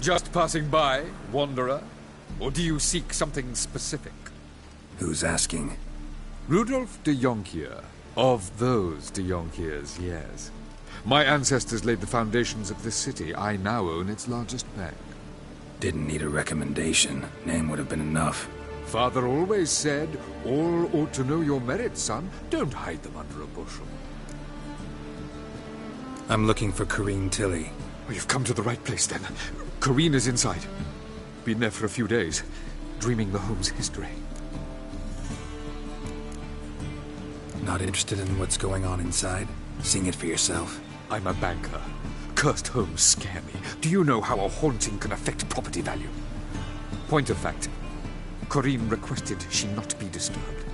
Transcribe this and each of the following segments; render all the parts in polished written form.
Just passing by, wanderer? Or do you seek something specific? Who's asking? Rudolf de Jonkier. Of those de Jonkiers, yes. My ancestors laid the foundations of this city. I now own its largest bank. Didn't need a recommendation. Name would have been enough. Father always said, all ought to know your merits, son. Don't hide them under a bushel. I'm looking for Karin Tilly. Oh, you've come to the right place, then. Karin is inside. Been there for a few days, dreaming the home's history. Not interested in what's going on inside? Seeing it for yourself? I'm a banker. Cursed homes scare me. Do you know how a haunting can affect property value? Point of fact, Karin requested she not be disturbed.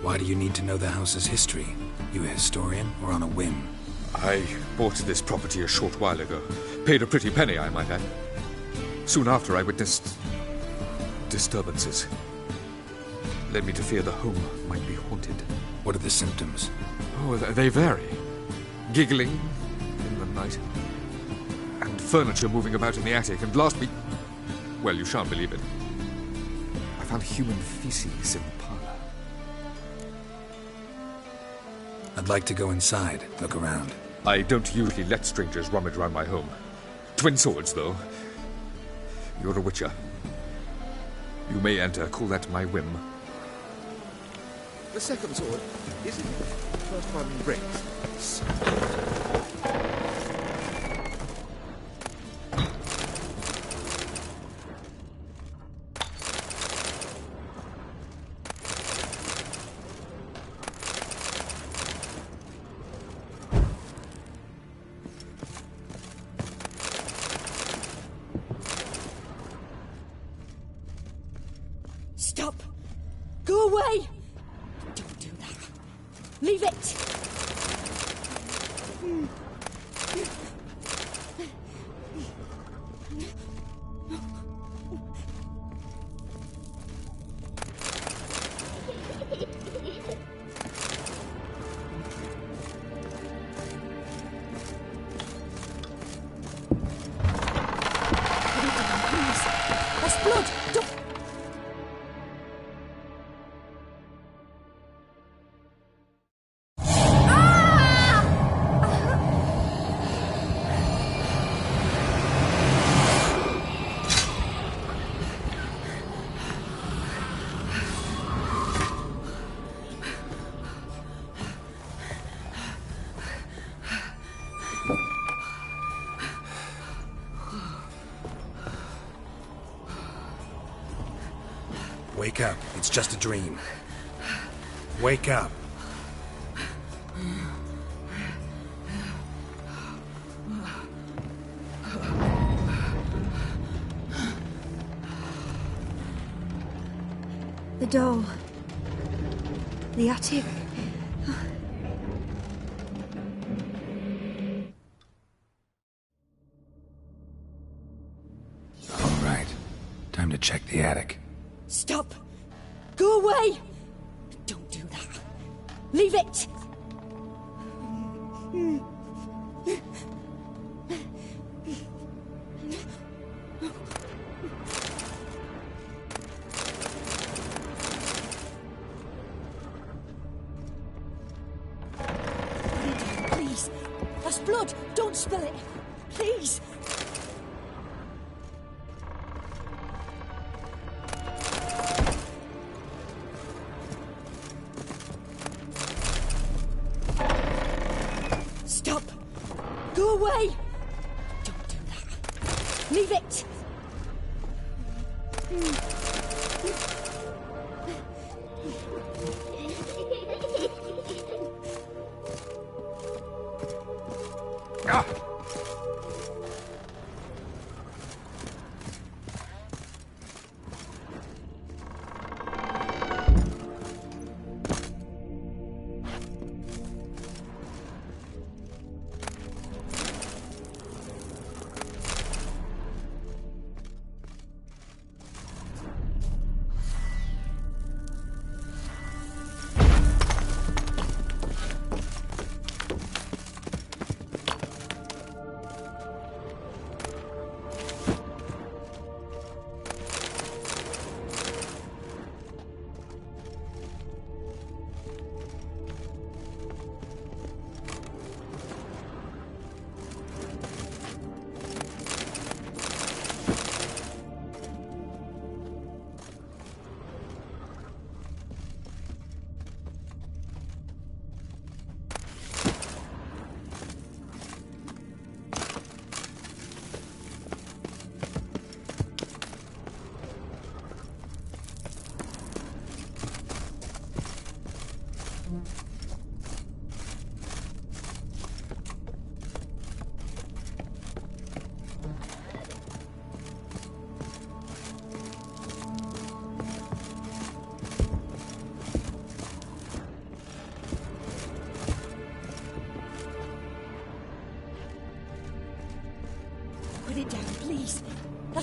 Why do you need to know the house's history? You a historian, or on a whim? I bought this property a short while ago. Paid a pretty penny, I might add. Soon after, I witnessed disturbances. Led me to fear the home might be haunted. What are the symptoms? Oh, they vary. Giggling in the night. And furniture moving about in the attic. And last week... well, you shan't believe it. I found human feces in the parlor. I'd like to go inside, look around. I don't usually let strangers rummage around my home. Twin swords, though. You're a witcher. You may enter, call that my whim. The second sword, isn't it? The first one breaks. Stop! Go away! Don't do that. Leave it! Please. That's blood! Don't... Wake up. It's just a dream. Wake up. The doll. The attic. All right. Time to check the attic. Stop! Go away! Don't do that. Leave it! Please. That's blood. Don't spill it. Please. Stop! Go away! Don't do that. Leave it! Ah!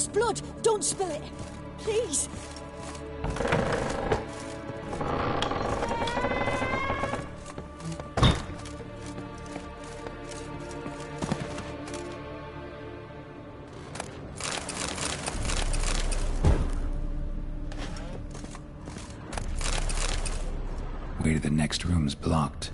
first blood. Don't spill it. Please. Way to the next room's blocked.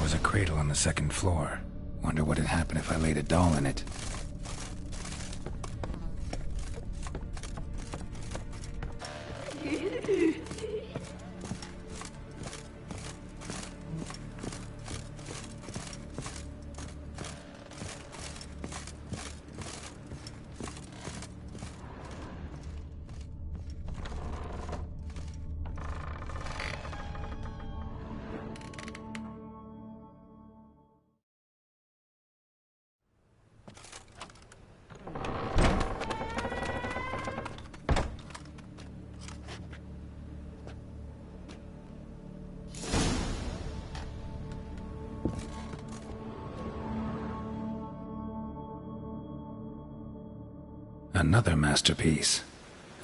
was a cradle on the second floor. Wonder what would happen if I laid a doll in it. Another masterpiece.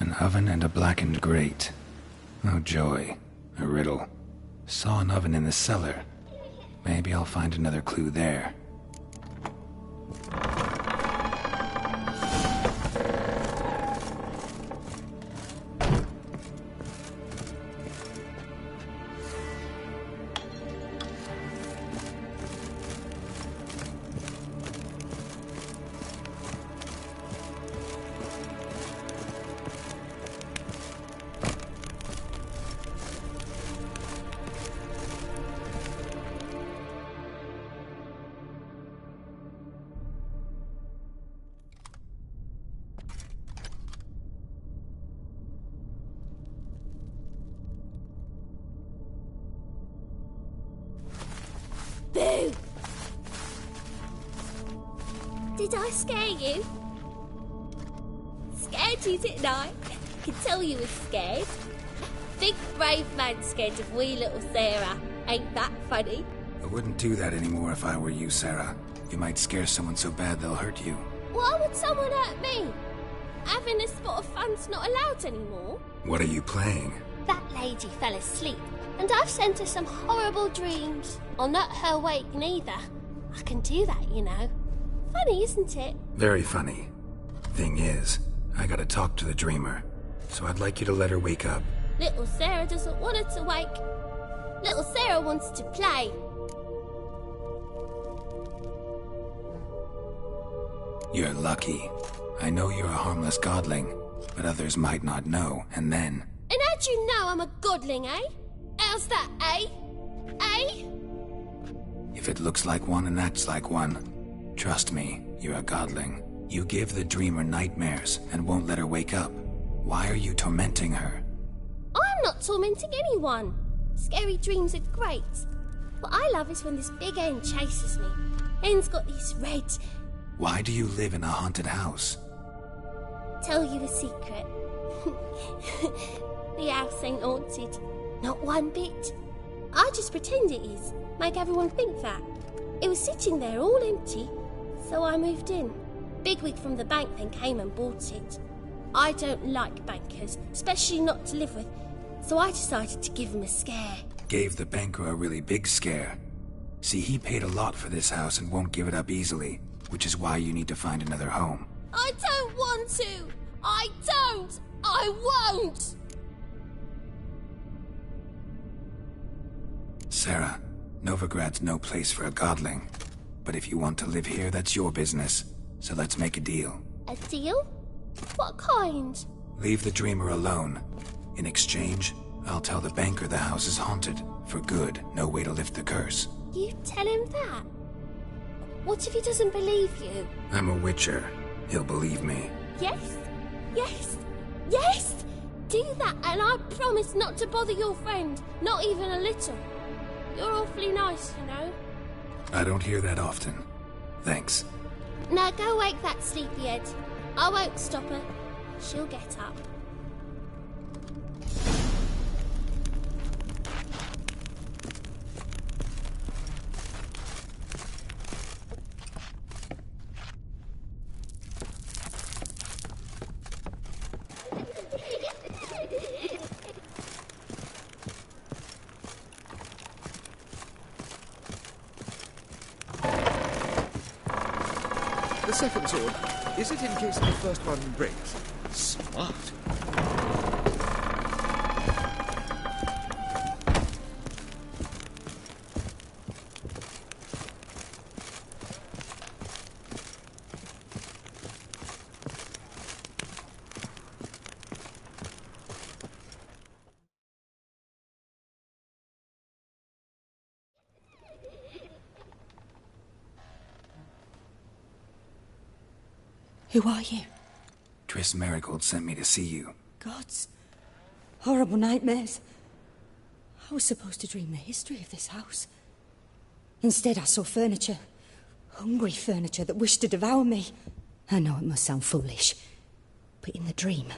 An oven and a blackened grate. Oh joy. A riddle. Saw an oven in the cellar. Maybe I'll find another clue there. Boo! Did I scare you? Scared you, didn't I? Could tell you were scared. Big brave man scared of wee little Sarah. Ain't that funny? I wouldn't do that anymore if I were you, Sarah. You might scare someone so bad they'll hurt you. Why would someone hurt me? Having a spot of fun's not allowed anymore. What are you playing? That lady fell asleep, and I've sent her some horrible dreams. I'll not her wake neither. I can do that, you know. Funny, isn't it? Very funny. Thing is, I gotta talk to the dreamer, so I'd like you to let her wake up. Little Sarah doesn't want her to wake. Little Sarah wants to play. You're lucky. I know you're a harmless godling, but others might not know, and then... And how'd you know I'm a godling, eh? How's that, eh? Eh? If it looks like one and acts like one, trust me, you're a godling. You give the dreamer nightmares and won't let her wake up. Why are you tormenting her? I'm not tormenting anyone. Scary dreams are great. What I love is when this big hen chases me. Hen's got these red... Why do you live in a haunted house? Tell you a secret. The house ain't haunted. Not one bit. I just pretend it is. Make everyone think that. It was sitting there all empty, so I moved in. Bigwig from the bank then came and bought it. I don't like bankers, especially not to live with, so I decided to give him a scare. Gave the banker a really big scare. See, he paid a lot for this house and won't give it up easily, which is why you need to find another home. I don't want to! I don't! I won't! Sarah, Novigrad's no place for a godling. But if you want to live here, that's your business. So let's make a deal. A deal? What kind? Leave the dreamer alone. In exchange, I'll tell the banker the house is haunted. For good, no way to lift the curse. You tell him that? What if he doesn't believe you? I'm a witcher. He'll believe me. Yes? Yes? Yes! Do that and I promise not to bother your friend. Not even a little. You're awfully nice, you know. I don't hear that often. Thanks. Now go wake that sleepyhead. I won't stop her. She'll get up. The second sword, is it in case the first one breaks? Smart. Who are you? Triss Marigold sent me to see you. Gods. Horrible nightmares. I was supposed to dream the history of this house. Instead, I saw furniture. Hungry furniture that wished to devour me. I know it must sound foolish, but in the dream,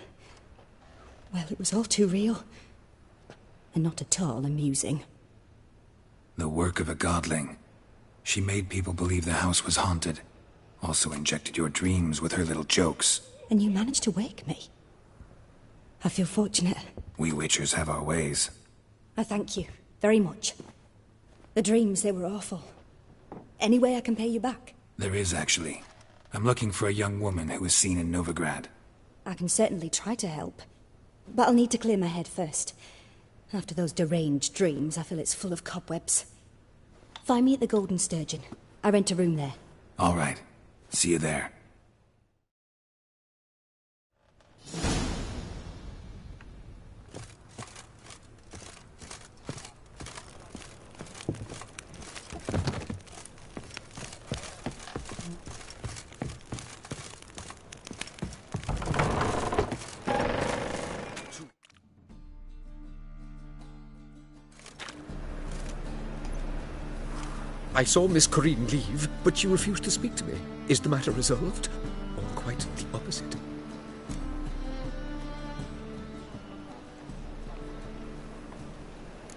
well, it was all too real. And not at all amusing. The work of a godling. She made people believe the house was haunted. Also injected your dreams with her little jokes. And you managed to wake me. I feel fortunate. We Witchers have our ways. I thank you very much. The dreams, they were awful. Any way I can pay you back? There is, actually. I'm looking for a young woman who was seen in Novigrad. I can certainly try to help. But I'll need to clear my head first. After those deranged dreams, I feel it's full of cobwebs. Find me at the Golden Sturgeon. I rent a room there. All right. See you there. I saw Miss Karin leave, but she refused to speak to me. Is the matter resolved? Or quite the opposite?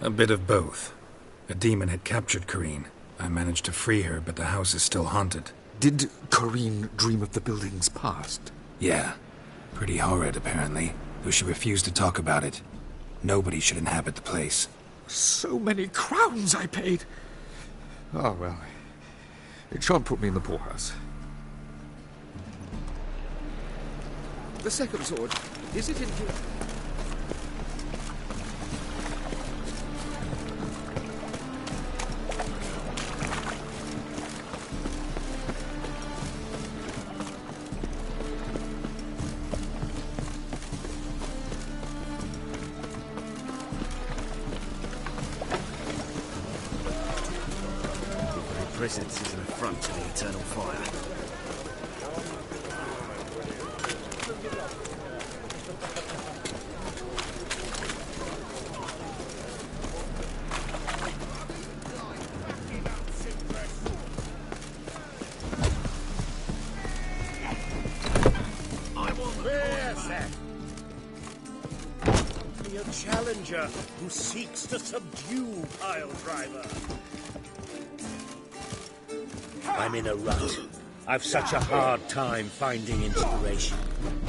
A bit of both. A demon had captured Karin. I managed to free her, but the house is still haunted. Did Karin dream of the building's past? Yeah. Pretty horrid, apparently, though she refused to talk about it. Nobody should inhabit the place. So many crowns I paid! Oh, well, it shan't put me in the poorhouse. The second sword, is it in here? Presence is an affront to the eternal fire. Be a challenger who seeks to subdue Pile Driver. I'm in a rut. I've such a hard time finding inspiration.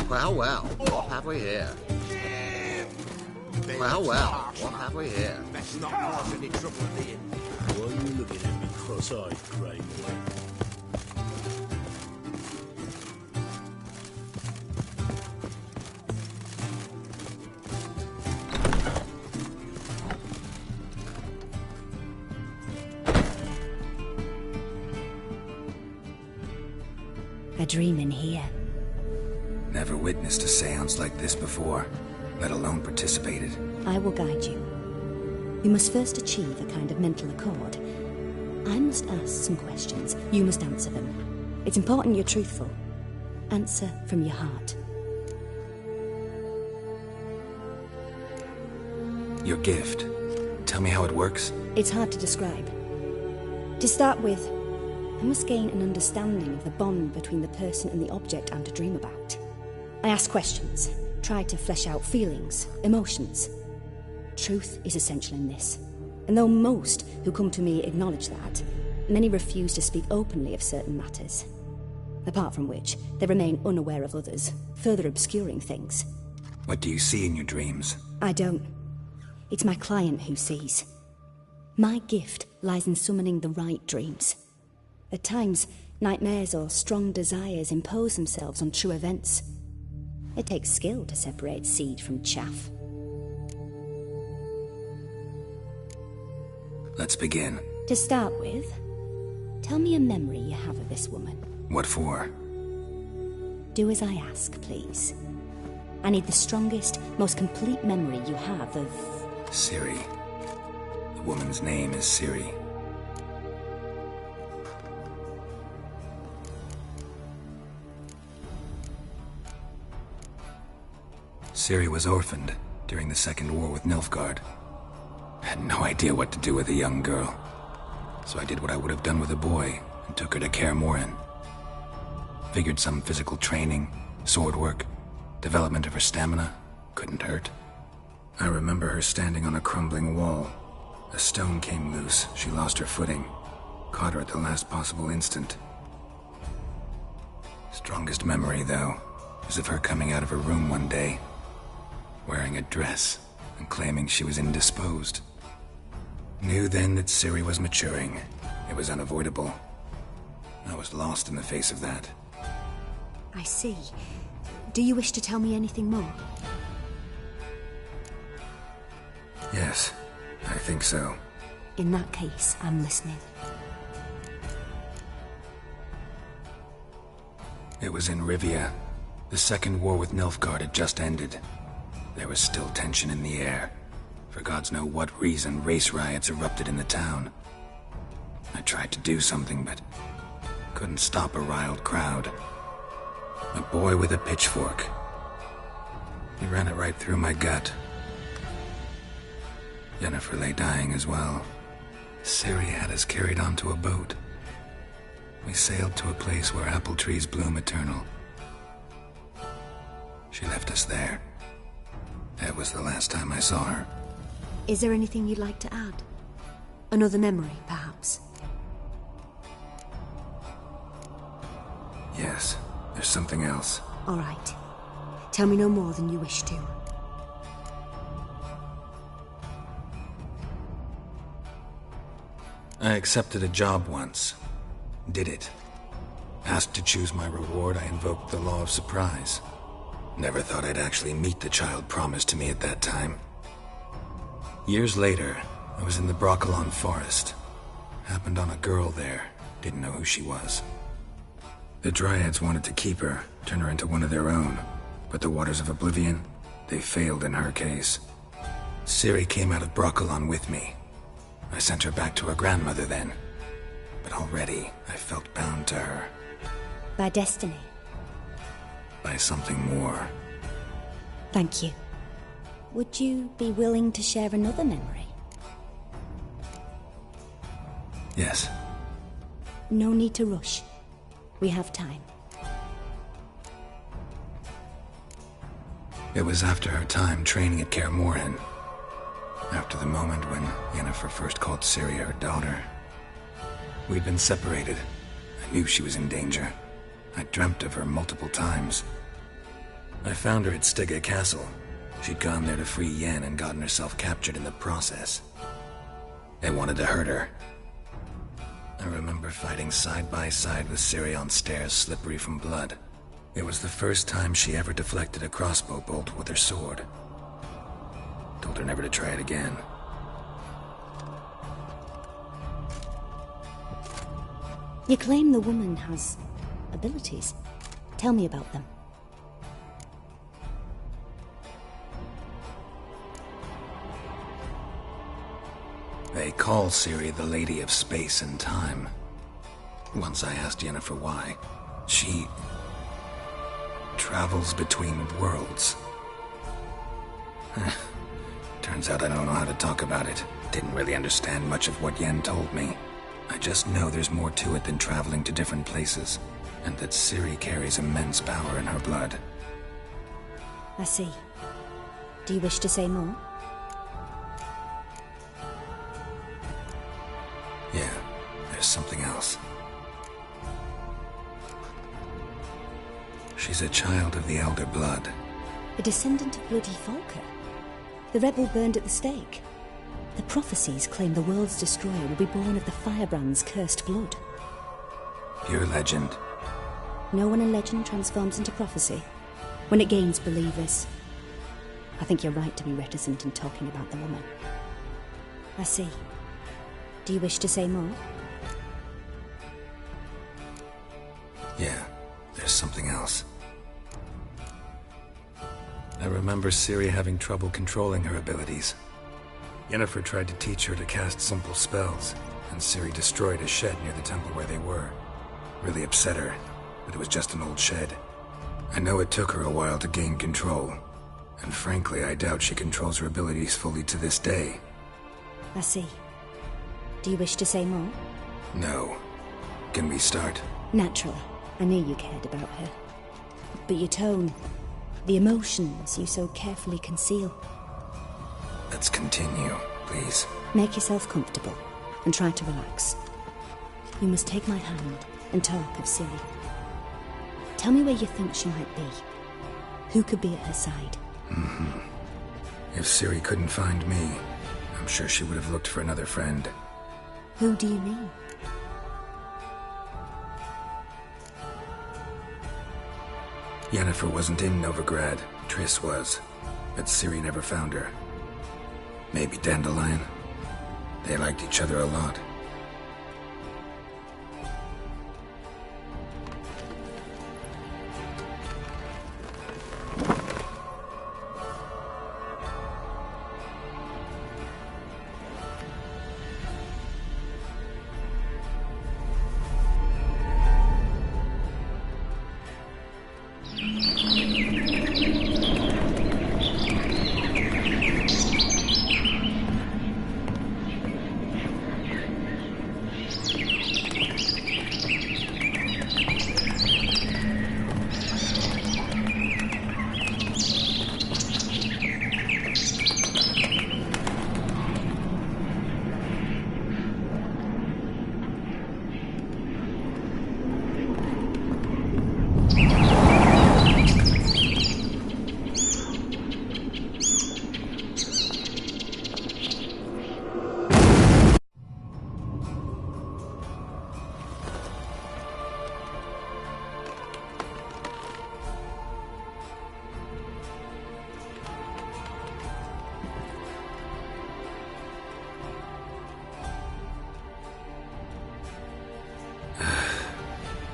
Well, well, what have we here? Well, well, what have we here? Best not cause any trouble at the inn. Why are you looking at me cross-eyed, Grey Boy? A dream in here. Never witnessed a seance like this before, let alone participated. I will guide you. We must first achieve a kind of mental accord. I must ask some questions. You must answer them. It's important you're truthful. Answer from your heart. Your gift. Tell me how it works. It's hard to describe. To start with, I must gain an understanding of the bond between the person and the object I'm to dream about. I ask questions, try to flesh out feelings, emotions. Truth is essential in this, and though most who come to me acknowledge that, many refuse to speak openly of certain matters. Apart from which, they remain unaware of others, further obscuring things. What do you see in your dreams? I don't. It's my client who sees. My gift lies in summoning the right dreams. At times, nightmares or strong desires impose themselves on true events. It takes skill to separate seed from chaff. Let's begin. To start with, tell me a memory you have of this woman. What for? Do as I ask, please. I need the strongest, most complete memory you have of... Ciri. The woman's name is Ciri. Ciri was orphaned during the Second War with Nilfgaard. I had no idea what to do with a young girl, so I did what I would have done with a boy and took her to Kaer Morhen. Figured some physical training, sword work, development of her stamina couldn't hurt. I remember her standing on a crumbling wall. A stone came loose, she lost her footing, caught her at the last possible instant. Strongest memory, though, is of her coming out of her room one day, wearing a dress and claiming she was indisposed. Knew then that Ciri was maturing. It was unavoidable. I was lost in the face of that. I see. Do you wish to tell me anything more? Yes, I think so. In that case, I'm listening. It was in Rivia. The Second War with Nilfgaard had just ended. There was still tension in the air. For gods know what reason, race riots erupted in the town. I tried to do something, but couldn't stop a riled crowd. A boy with a pitchfork. He ran it right through my gut. Yennefer lay dying as well. Ciri had us carried onto a boat. We sailed to a place where apple trees bloom eternal. She left us there. That was the last time I saw her. Is there anything you'd like to add? Another memory, perhaps? Yes, there's something else. All right. Tell me no more than you wish to. I accepted a job once. Did it. Asked to choose my reward, I invoked the law of surprise. Never thought I'd actually meet the child promised to me at that time. Years later, I was in the Broccolon forest. Happened on a girl there. Didn't know who she was. The Dryads wanted to keep her, turn her into one of their own. But the Waters of Oblivion, they failed in her case. Ciri came out of Broccolon with me. I sent her back to her grandmother then. But already, I felt bound to her. By destiny? By something more. Thank you. Would you be willing to share another memory? Yes. No need to rush. We have time. It was after her time training at Kaer Morhen. After the moment when Yennefer first called Ciri her daughter. We'd been separated. I knew she was in danger. I dreamt of her multiple times. I found her at Stygga Castle. She'd gone there to free Yen and gotten herself captured in the process. They wanted to hurt her. I remember fighting side by side with Ciri on stairs slippery from blood. It was the first time she ever deflected a crossbow bolt with her sword. Told her never to try it again. You claim the woman has abilities. Tell me about them. They call Ciri the Lady of Space and Time. Once I asked Yennefer why. She travels between worlds. Turns out I don't know how to talk about it. Didn't really understand much of what Yen told me. I just know there's more to it than traveling to different places, and that Ciri carries immense power in her blood. I see. Do you wish to say more? Yeah, there's something else. She's a child of the Elder Blood. A descendant of bloody Falker. The rebel burned at the stake. The prophecies claim the world's destroyer will be born of the Firebrand's cursed blood. Pure legend. Know when a legend transforms into prophecy? When it gains believers. I think you're right to be reticent in talking about the woman. I see. Do you wish to say more? Yeah, there's something else. I remember Ciri having trouble controlling her abilities. Yennefer tried to teach her to cast simple spells, and Ciri destroyed a shed near the temple where they were. Really upset her, but it was just an old shed. I know it took her a while to gain control. And frankly, I doubt she controls her abilities fully to this day. I see. Do you wish to say more? No. Can we start? Naturally. I knew you cared about her. But your tone, the emotions you so carefully conceal. Let's continue, please. Make yourself comfortable and try to relax. You must take my hand and talk of Ciri. Tell me where you think she might be. Who could be at her side? If Ciri couldn't find me, I'm sure she would have looked for another friend. Who do you mean? Yennefer wasn't in Novigrad. Triss was. But Ciri never found her. Maybe Dandelion. They liked each other a lot.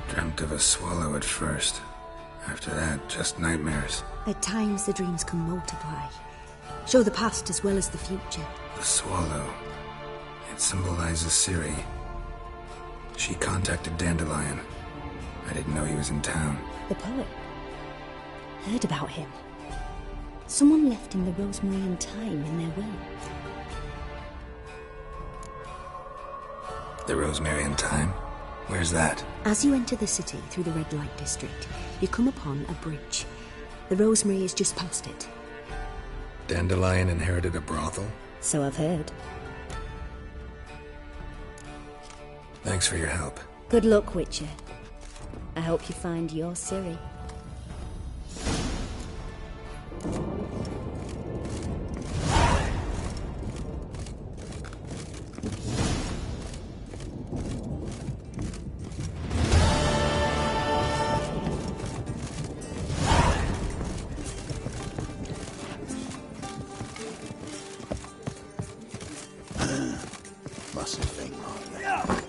Dreamt of a swallow at first. After that, just nightmares. At times the dreams can multiply. Show the past as well as the future. The swallow. It symbolizes Ciri. She contacted Dandelion. I didn't know he was in town. The poet. Heard about him. Someone left him the rosemary and thyme in their will. The rosemary and thyme? Where's that? As you enter the city through the red light district, you come upon a bridge. The rosemary is just past it. Dandelion inherited a brothel? So I've heard. Thanks for your help. Good luck, Witcher. I hope you find your Ciri. Mustn't think like that.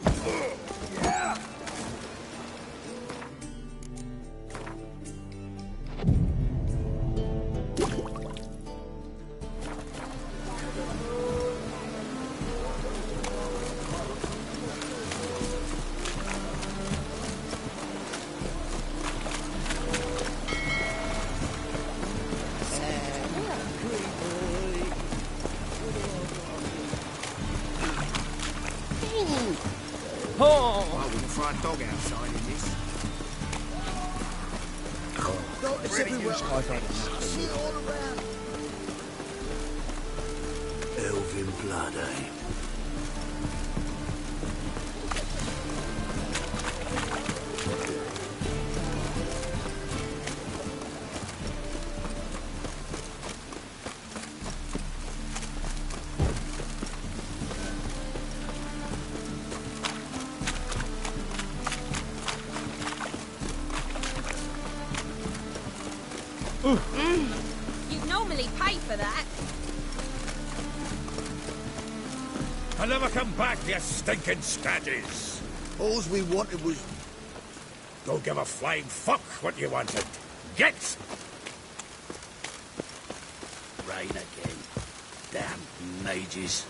I wouldn't fry a dog outside in this. It's everywhere. See it all around. Elven blood, eh? You'd normally pay for that. I never come back, you stinking staggies. All we wanted was... Don't give a flying fuck what you wanted. Get! Rain again. Damn mages.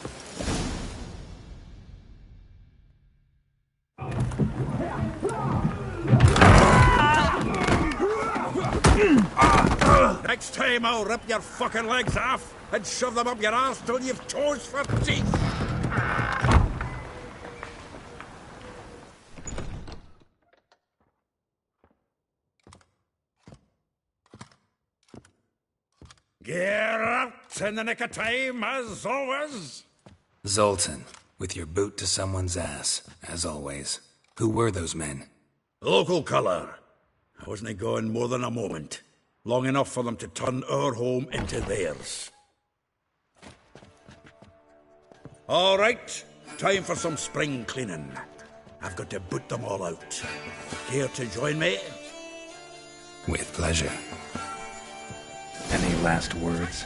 Next time I'll rip your fucking legs off and shove them up your arse till you've toes for teeth. Get out in the nick of time, as always. Zoltan, with your boot to someone's ass, as always. Who were those men? Local colour. I wasn't gone more than a moment. Long enough for them to turn our home into theirs. All right, time for some spring cleaning. I've got to boot them all out. Care to join me? With pleasure. Any last words?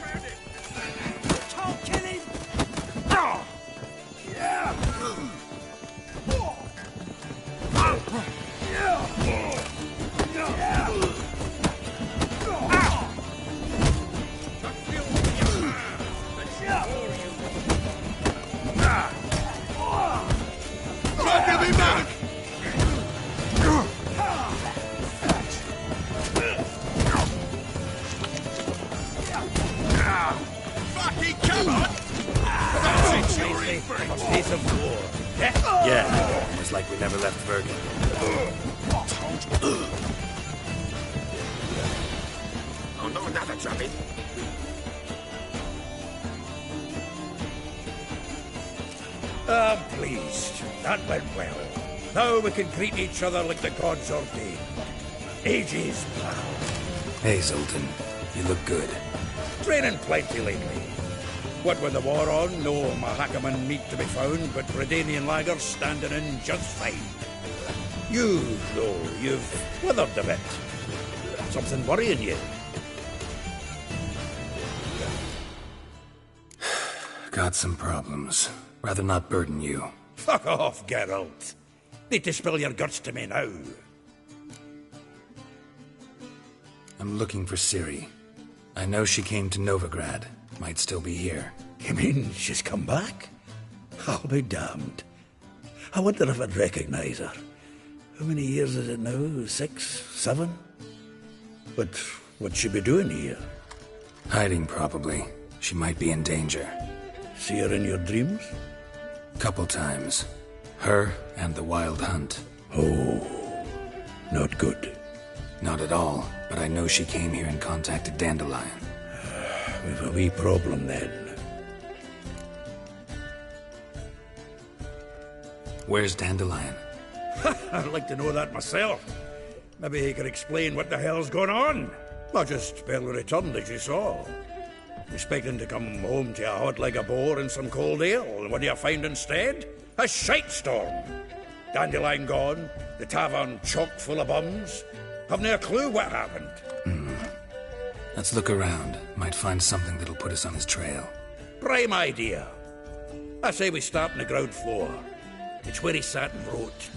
Yeah, almost like we never left Bergen. Oh, no, another trouble. I'm pleased. That went well. Now we can greet each other like the gods ordained. Ages, pal. Hey, Zoltan. You look good. Training plenty lately. What with the war on, no Mahakaman meat to be found, but Redanian lagers standing in just fine. You, though, you've withered a bit. Something worrying you? Got some problems. Rather not burden you. Fuck off, Geralt. Need to spill your guts to me now. I'm looking for Ciri. I know she came to Novigrad. Might still be here. You mean she's come back? I'll be damned. I wonder if I'd recognize her. How many years is it now? 6, 7? But what'd she be doing here? Hiding, probably. She might be in danger. See her in your dreams? Couple times. Her and the Wild Hunt. Oh, not good. Not at all, but I know she came here and contacted Dandelion. We've a wee problem then. Where's Dandelion? I'd like to know that myself. Maybe he could explain what the hell's going on. I just barely returned, as you saw. Expecting to come home to a hot leg of boar and some cold ale, and what do you find instead? A shite storm. Dandelion gone, the tavern chock full of bums. Have no clue what happened. Let's look around. Might find something that'll put us on his trail. Prime idea. I say we start on the ground floor. It's where he sat and wrote.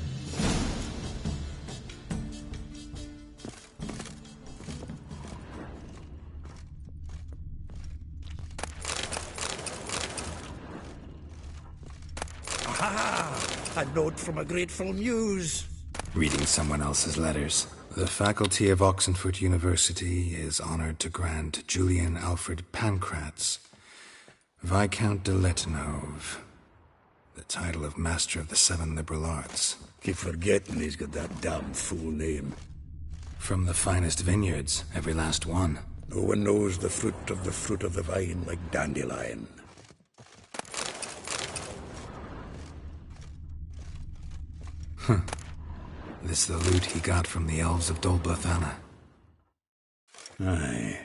Aha! A note from a grateful muse. Reading someone else's letters. The faculty of Oxenfurt University is honored to grant Julian Alfred Pancratz, Viscount de Letenhove, the title of Master of the Seven Liberal Arts. Keep forgetting he's got that damn full name. From the finest vineyards, every last one. No one knows the fruit of the vine like Dandelion. Huh. This the loot he got from the elves of Dol Blathanna. Aye.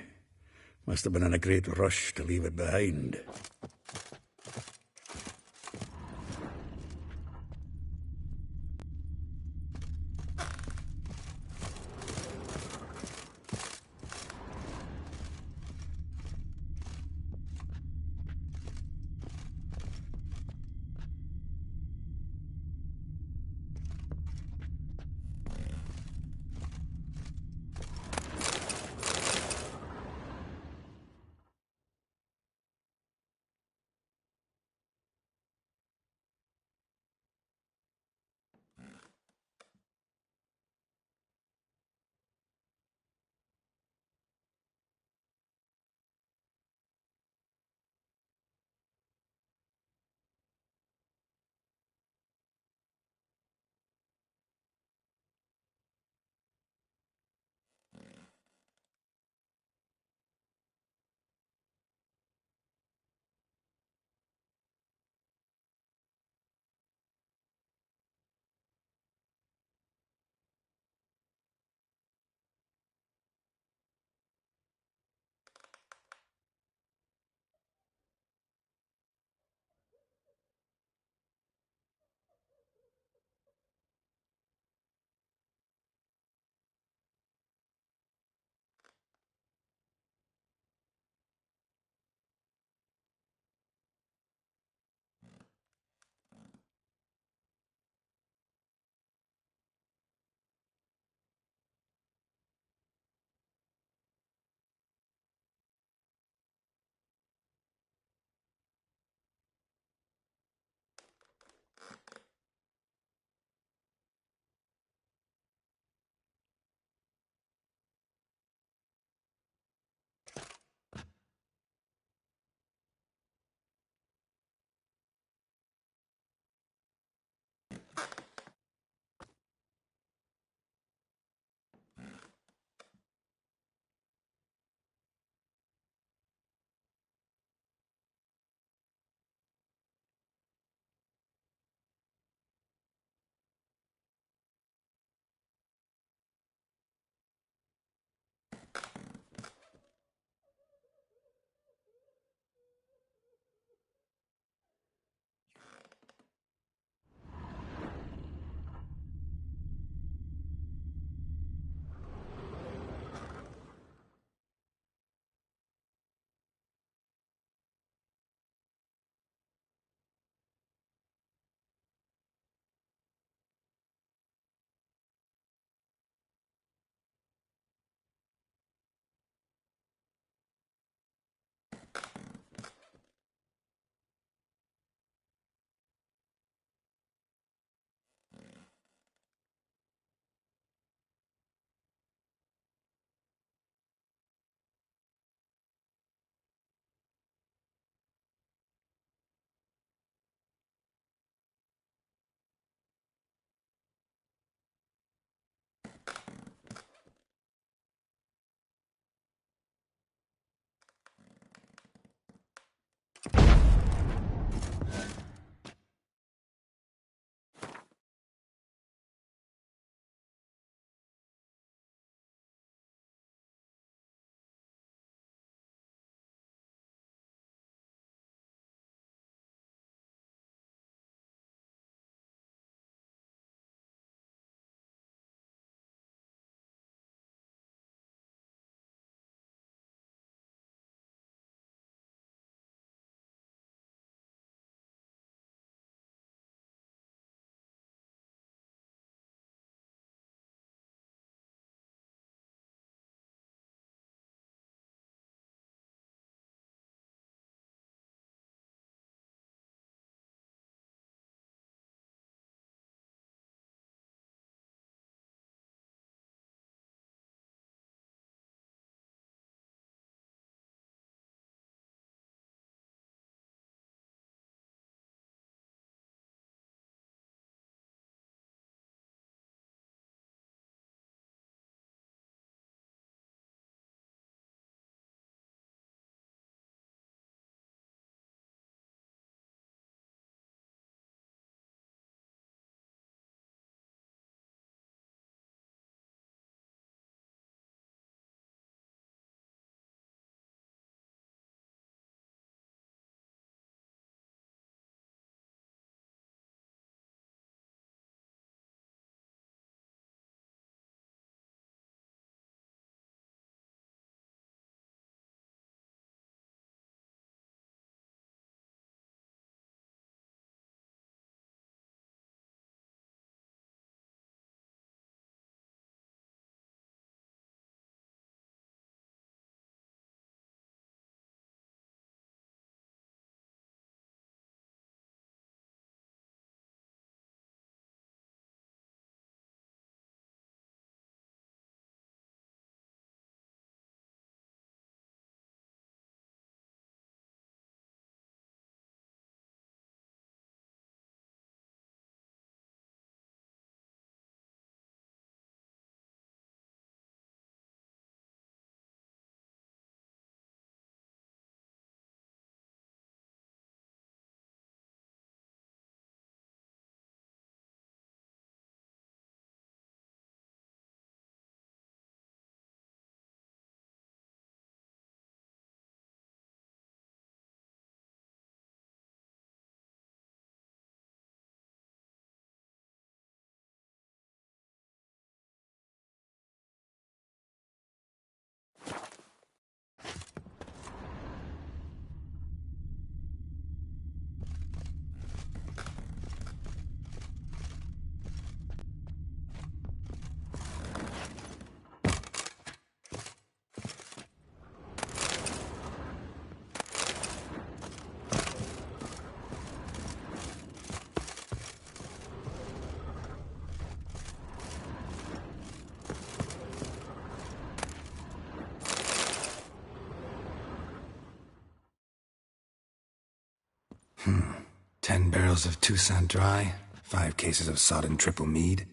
Must have been in a great rush to leave it behind. 10 barrels of Toussaint Dry, 5 cases of sodden triple mead.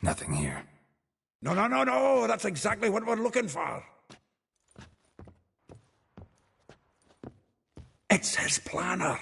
Nothing here. No, that's exactly what we're looking for. It's his planner.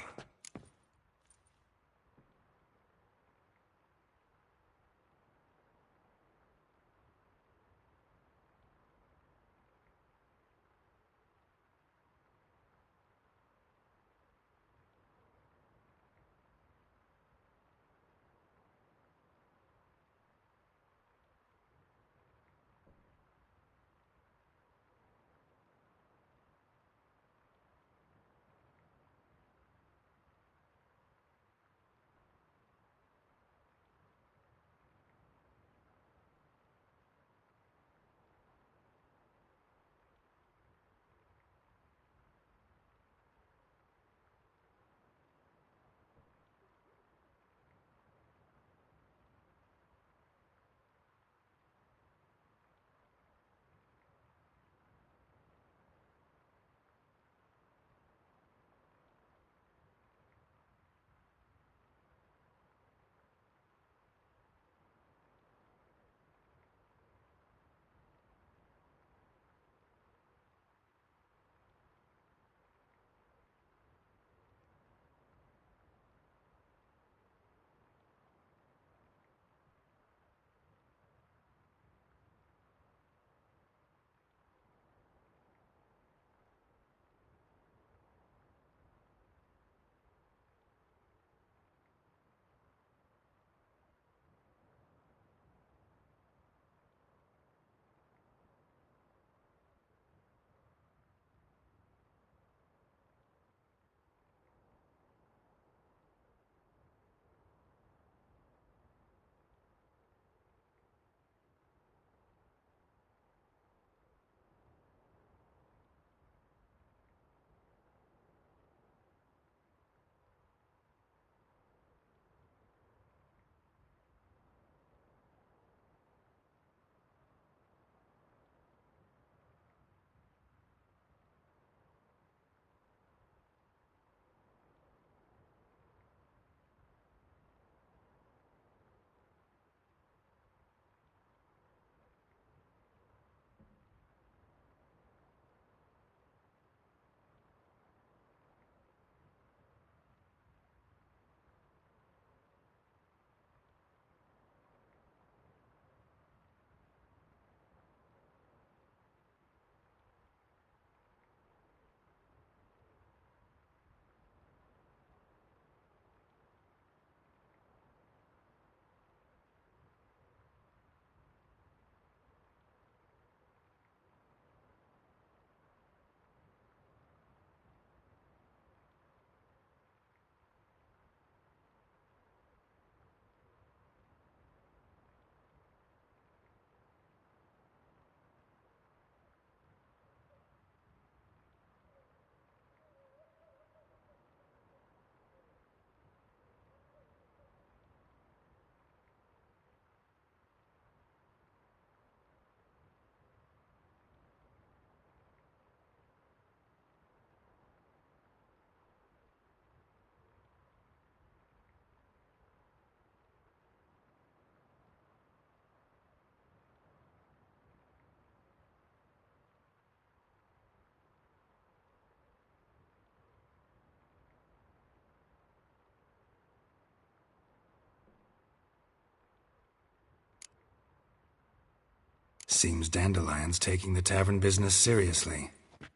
Seems Dandelion's taking the tavern business seriously.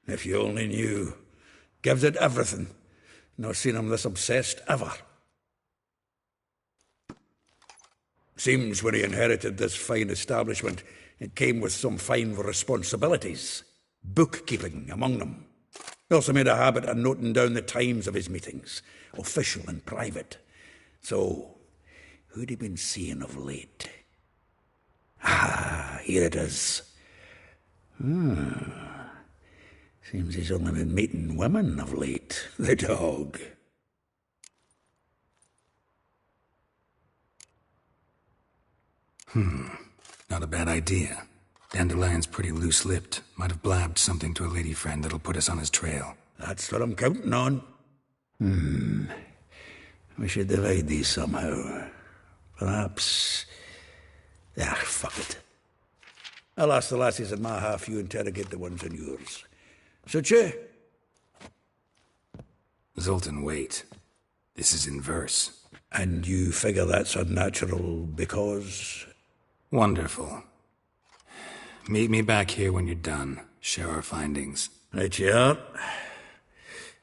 If you only knew. Gives it everything. Not seen him this obsessed ever. Seems when he inherited this fine establishment, it came with some fine responsibilities. Bookkeeping among them. He also made a habit of noting down the times of his meetings, official and private. So, who'd he been seeing of late? Ah, here it is. Seems he's only been meeting women of late, the dog. Not a bad idea. Dandelion's pretty loose-lipped. Might have blabbed something to a lady friend that'll put us on his trail. That's what I'm counting on. We should divide these somehow. Perhaps... fuck it. I'll ask the lassies in my half, you interrogate the ones in yours. Suit you? Zoltan, wait. This is in verse. And you figure that's unnatural because... Wonderful. Meet me back here when you're done. Share our findings. Right you are.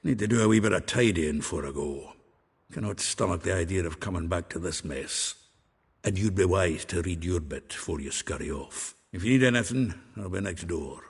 Need to do a wee bit of tidying before I go. Cannot stomach the idea of coming back to this mess. And you'd be wise to read your bit before you scurry off. If you need anything, I'll be next door.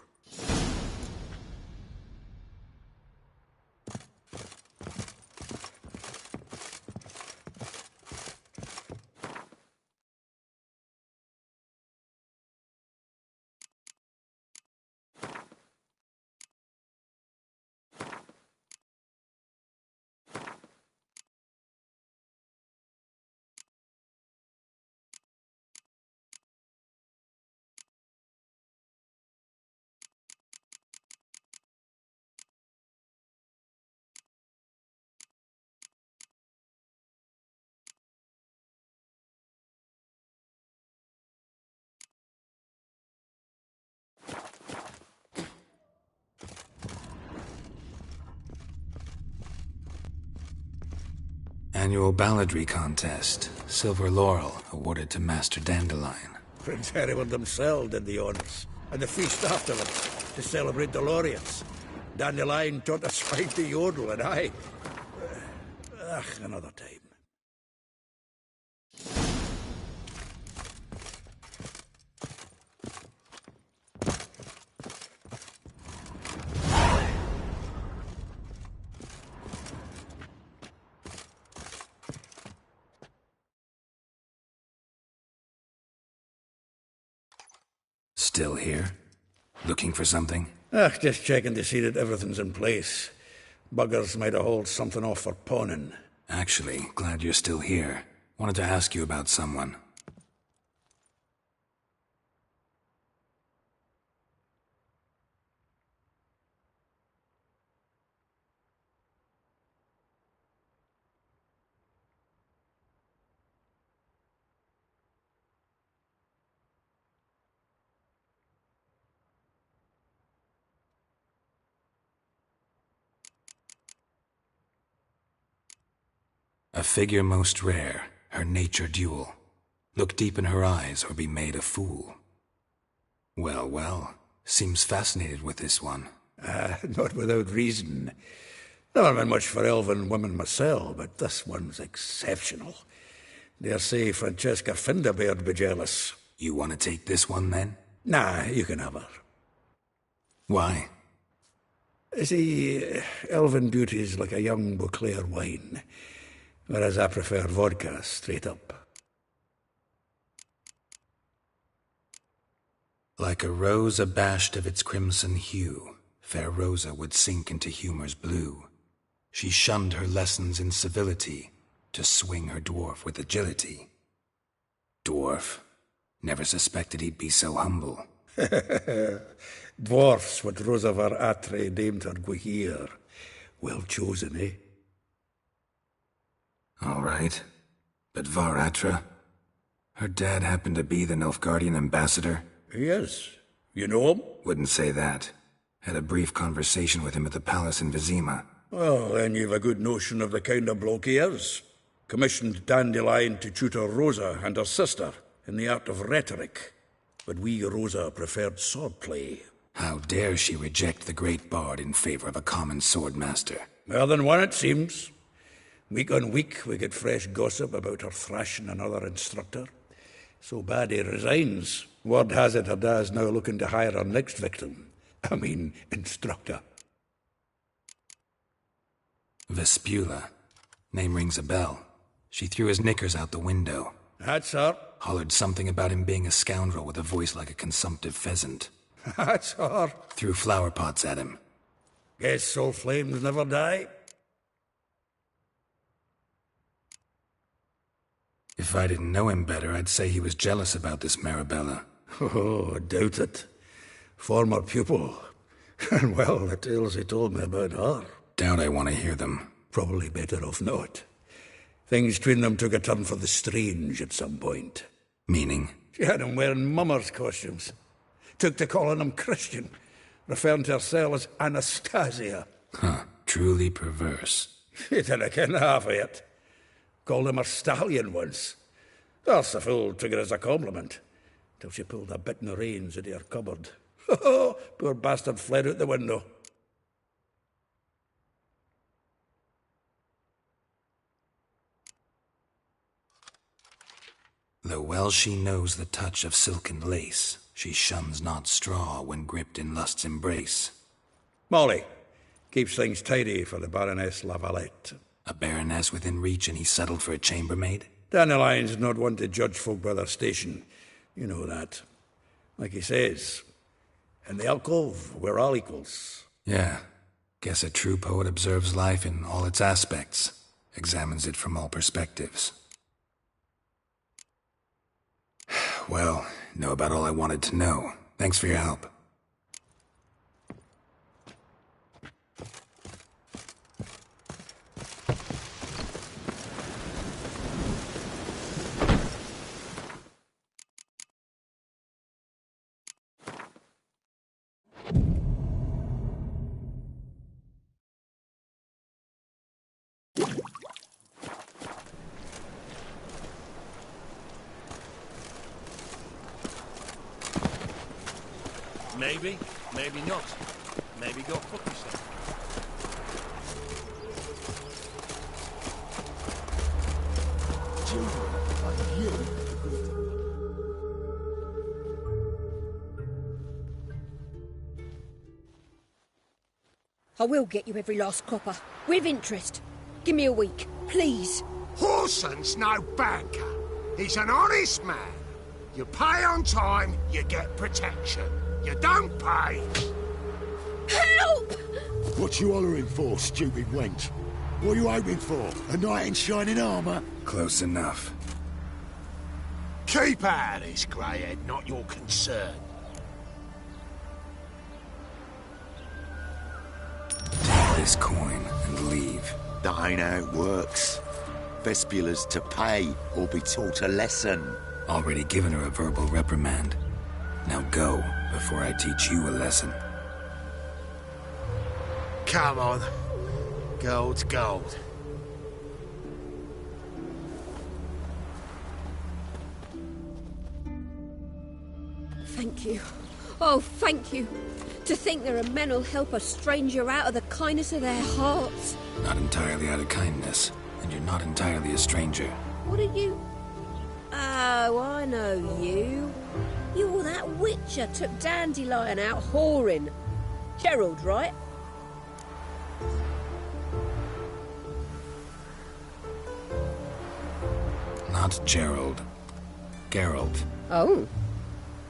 Annual balladry contest. Silver laurel awarded to Master Dandelion. Prince Hereward himself did the honours, and the feast afterwards, to celebrate the laureates. Dandelion taught us fight the yodel, and I... another time. Still here? Looking for something? Just checking to see that everything's in place. Buggers might have hauled something off for pawning. Actually, glad you're still here. Wanted to ask you about someone. A figure most rare, her nature dual. Look deep in her eyes or be made a fool. Well, well, seems fascinated with this one. Not without reason. Never been much for elven women myself, but this one's exceptional. Dare say Francesca Finderbeard be jealous. You want to take this one, then? Nah, you can have her. Why? See, elven beauty's like a young Beauclair wine, whereas I prefer vodka straight up. Like a rose abashed of its crimson hue, fair Rosa would sink into humor's blue. She shunned her lessons in civility, to swing her dwarf with agility. Dwarf. Never suspected he'd be so humble. Dwarfs what Rosa var Atre deemed her Guihir. Well chosen, eh? All right. But Var Atra? Her dad happened to be the Nilfgaardian ambassador? He is. You know him? Wouldn't say that. Had a brief conversation with him at the palace in Vizima. Well, then you've a good notion of the kind of bloke he is. Commissioned Dandelion to tutor Rosa and her sister in the art of rhetoric. But we, Rosa, preferred swordplay. How dare she reject the great bard in favor of a common swordmaster? More than one, it seems. Week on week, we get fresh gossip about her thrashing another instructor. So bad he resigns. Word has it her dad's now looking to hire her next victim. I mean, instructor. Vespula. Name rings a bell. She threw his knickers out the window. That's her. Hollered something about him being a scoundrel with a voice like a consumptive pheasant. That's her. Threw flower pots at him. Guess soul flames never die. If I didn't know him better, I'd say he was jealous about this Marabella. Oh, doubt it. Former pupil. And well, the tales he told me about her. Doubt I want to hear them. Probably better off not. Things between them took a turn for the strange at some point. Meaning? She had him wearing mummers' costumes. Took to calling him Christian, referring to herself as Anastasia. Huh, truly perverse. She didn't ken half of it. Called him a stallion once. That's the fool took it as a compliment, till she pulled a bit in the reins out of her cupboard. Poor bastard fled out the window. Though well she knows the touch of silken lace, she shuns not straw when gripped in lust's embrace. Molly keeps things tidy for the Baroness Lavalette. A baroness within reach, and he settled for a chambermaid? Dandelion's not one to judge folk by their station. You know that. Like he says, in the alcove, we're all equals. Yeah. Guess a true poet observes life in all its aspects, examines it from all perspectives. Well, know about all I wanted to know. Thanks for your help. Maybe, maybe not. Maybe go fuck yourself. I will get you every last copper, with interest. Give me a week, please. Horson's no banker. He's an honest man. You pay on time, you get protection. You don't pay. Help! What you hollering for, stupid wench? What are you hoping for? A knight in shining armour? Close enough. Keep out of this, greyhead, not your concern. Take this coin and leave. That ain't how it works. Vespula's to pay or be taught a lesson. Already given her a verbal reprimand. Now go, before I teach you a lesson. Come on. Gold's gold. Thank you. Oh, thank you. To think there are men who'll help a stranger out of the kindness of their hearts. Not entirely out of kindness, and you're not entirely a stranger. What are you? Oh, I know you. You're that witcher took Dandelion out whoring. Gerald, right? Not Gerald. Gerald. Oh.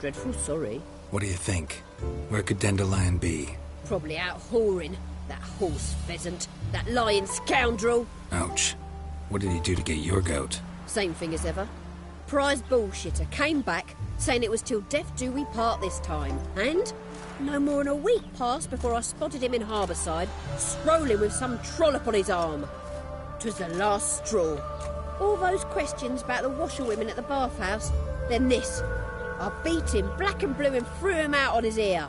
Dreadful sorry. What do you think? Where could Dandelion be? Probably out whoring. That horse pheasant. That lying scoundrel. Ouch. What did he do to get your goat? Same thing as ever. Prize bullshitter came back, saying it was till death do we part this time. And no more than a week passed before I spotted him in Harbourside, strolling with some trollop on his arm. 'Twas the last straw. All those questions about the washerwomen at the bathhouse, then this. I beat him black and blue and threw him out on his ear.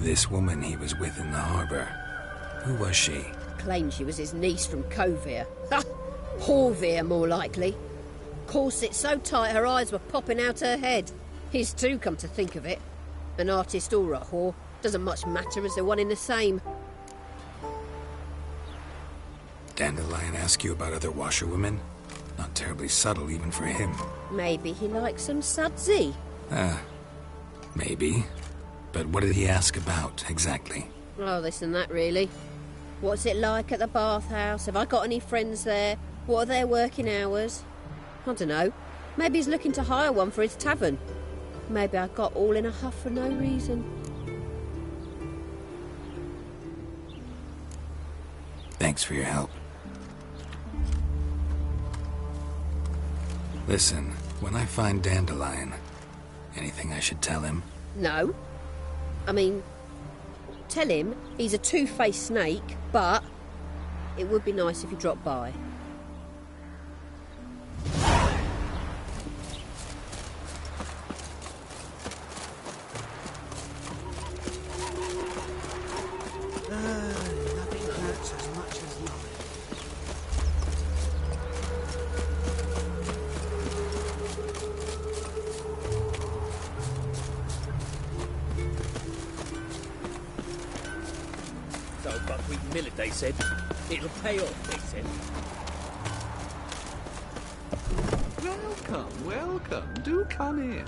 This woman he was with in the harbour. Who was she? Claimed she was his niece from Covere. Ha! Horvere, more likely. Corset so tight her eyes were popping out her head. His too, come to think of it. An artist or a whore. Doesn't much matter as they're one in the same. Dandelion ask you about other washerwomen? Not terribly subtle even for him. Maybe he likes some sudsy. Maybe. But what did he ask about, exactly? Oh, this and that, really. What's it like at the bathhouse? Have I got any friends there? What are their working hours? I don't know. Maybe he's looking to hire one for his tavern. Maybe I got all in a huff for no reason. Thanks for your help. Listen, when I find Dandelion, anything I should tell him? No. I mean, Tell him he's a two-faced snake, but it would be nice if you dropped by. Nothing hurts as much as life. So buckwheat and millet, they said. It'll pay off, they said. Welcome, welcome. Do come in.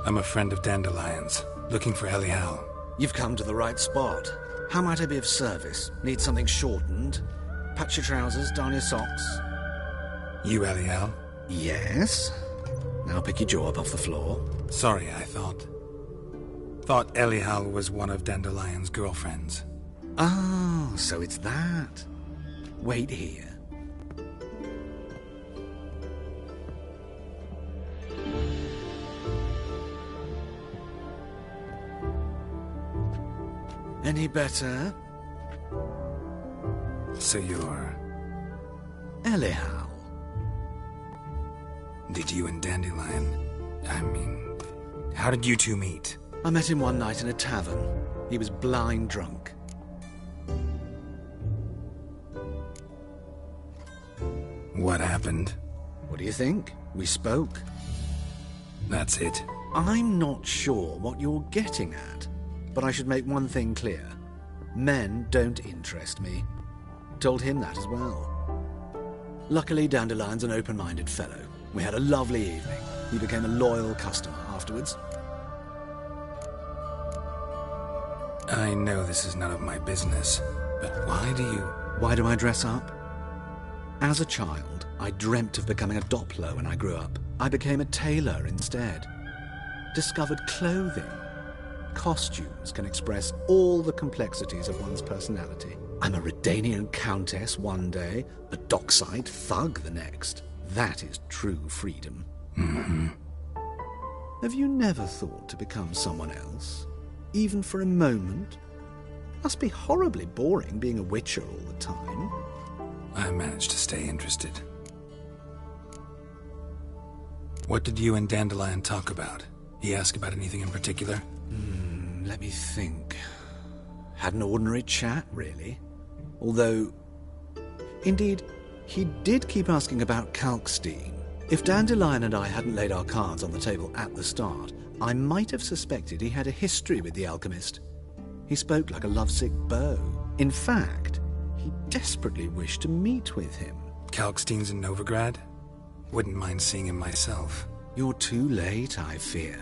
I'm a friend of Dandelion's, looking for Ellie Howe. You've come to the right spot. How might I be of service? Need something shortened? Patch your trousers, darn your socks. You Ellie Howe? Yes. Now pick your jaw up off the floor. Sorry, I thought Ellie Howe was one of Dandelion's girlfriends. Oh, so it's that. Wait here. Any better? So you're... Ellie Howe. Did you and Dandelion... how did you two meet? I met him one night in a tavern. He was blind drunk. What happened? What do you think? We spoke. That's it? I'm not sure what you're getting at, but I should make one thing clear. Men don't interest me. Told him that as well. Luckily, Dandelion's an open-minded fellow. We had a lovely evening. He became a loyal customer afterwards. I know this is none of my business, but why do I dress up? As a child, I dreamt of becoming a Doppler when I grew up. I became a tailor instead. Discovered clothing. Costumes can express all the complexities of one's personality. I'm a Redanian countess one day, a dockside thug the next. That is true freedom. Mm-hmm. Have you never thought to become someone else? Even for a moment? Must be horribly boring being a witcher all the time. I managed to stay interested. What did you and Dandelion talk about? He asked about anything in particular? Let me think. Had an ordinary chat, really. Although, indeed, he did keep asking about Kalkstein. If Dandelion and I hadn't laid our cards on the table at the start, I might have suspected he had a history with the alchemist. He spoke like a lovesick beau. In fact, he desperately wished to meet with him. Kalkstein's in Novigrad? Wouldn't mind seeing him myself. You're too late, I fear.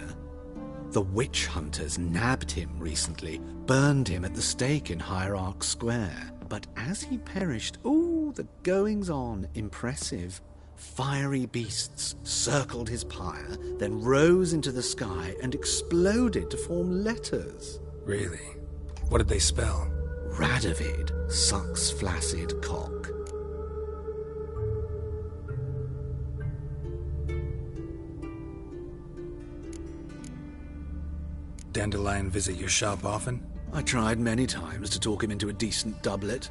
The witch hunters nabbed him recently, burned him at the stake in Hierarch Square. But as he perished, the goings-on, impressive. Fiery beasts circled his pyre, then rose into the sky and exploded to form letters. Really? What did they spell? Radovid sucks flaccid cock. Dandelion visit your shop often? I tried many times to talk him into a decent doublet.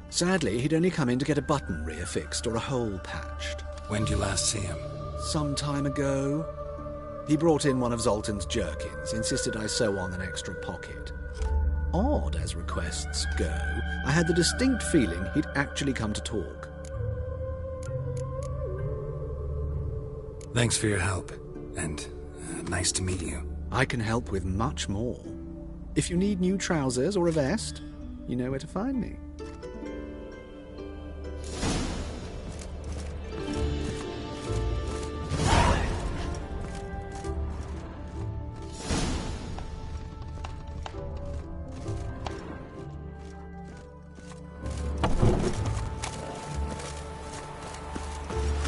Sadly, he'd only come in to get a button reaffixed or a hole patched. When did you last see him? Some time ago. He brought in one of Zoltan's jerkins, insisted I sew on an extra pocket. Odd as requests go, I had the distinct feeling he'd actually come to talk. Thanks for your help, and nice to meet you. I can help with much more. If you need new trousers or a vest, you know where to find me.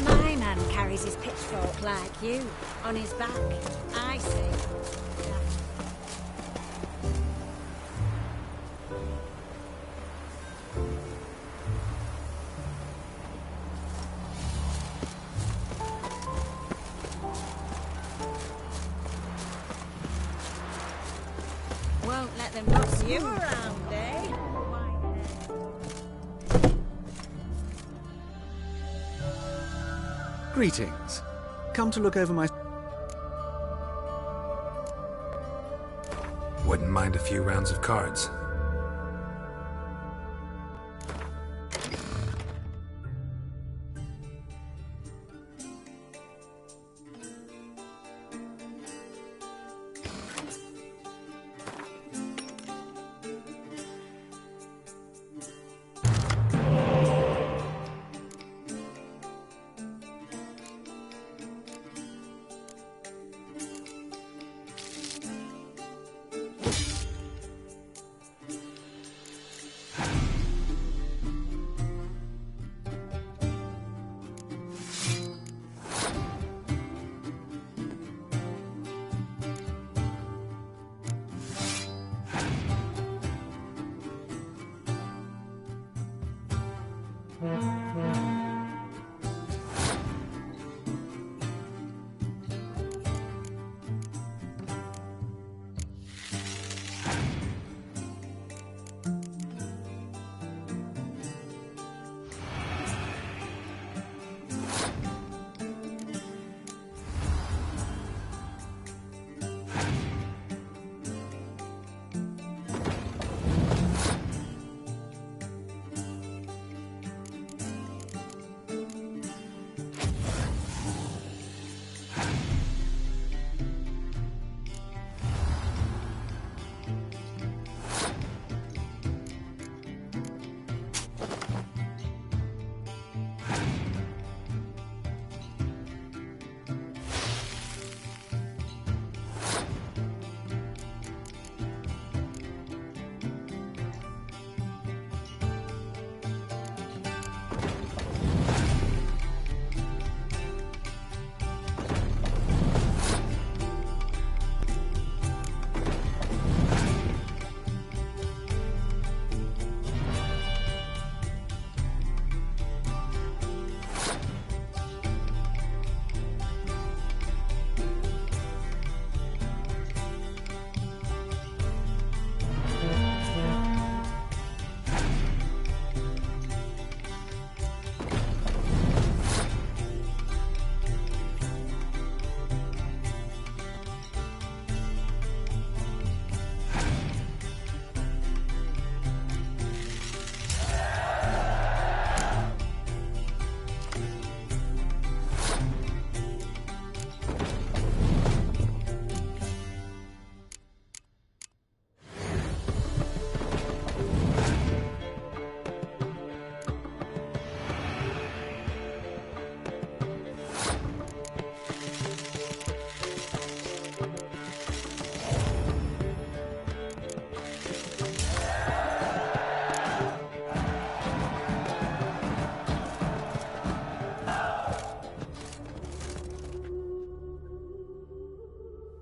My man carries his pitchfork like you, on his back. I see. You around, eh? Greetings. Come to look over my... Wouldn't mind a few rounds of cards.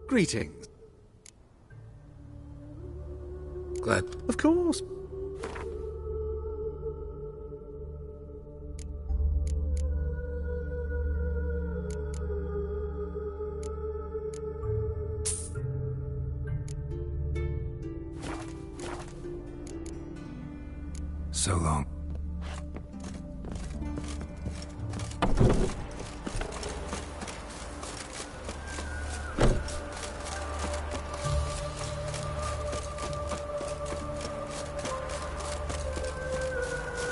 Greetings. Glad. Of course. So long.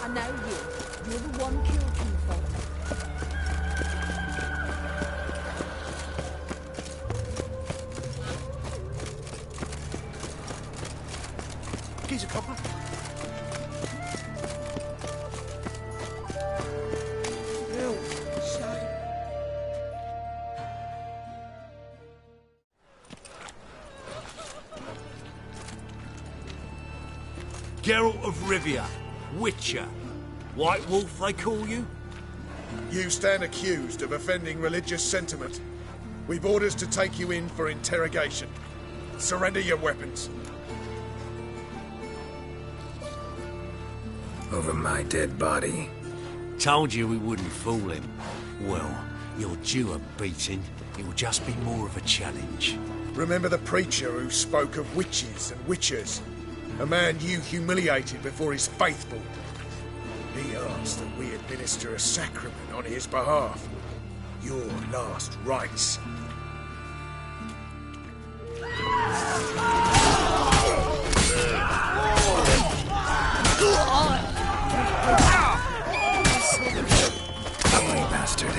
I know you. You're the one killed people. Here's a copper. Geralt of Rivia, Witcher. White Wolf, they call you? You stand accused of offending religious sentiment. We've orders to take you in for interrogation. Surrender your weapons. Over my dead body. Told you we wouldn't fool him. Well, you're due a beating. It will just be more of a challenge. Remember the preacher who spoke of witches and witchers? A man you humiliated before his faithful. He asked that we administer a sacrament on his behalf. Your last rites. Ugly bastard.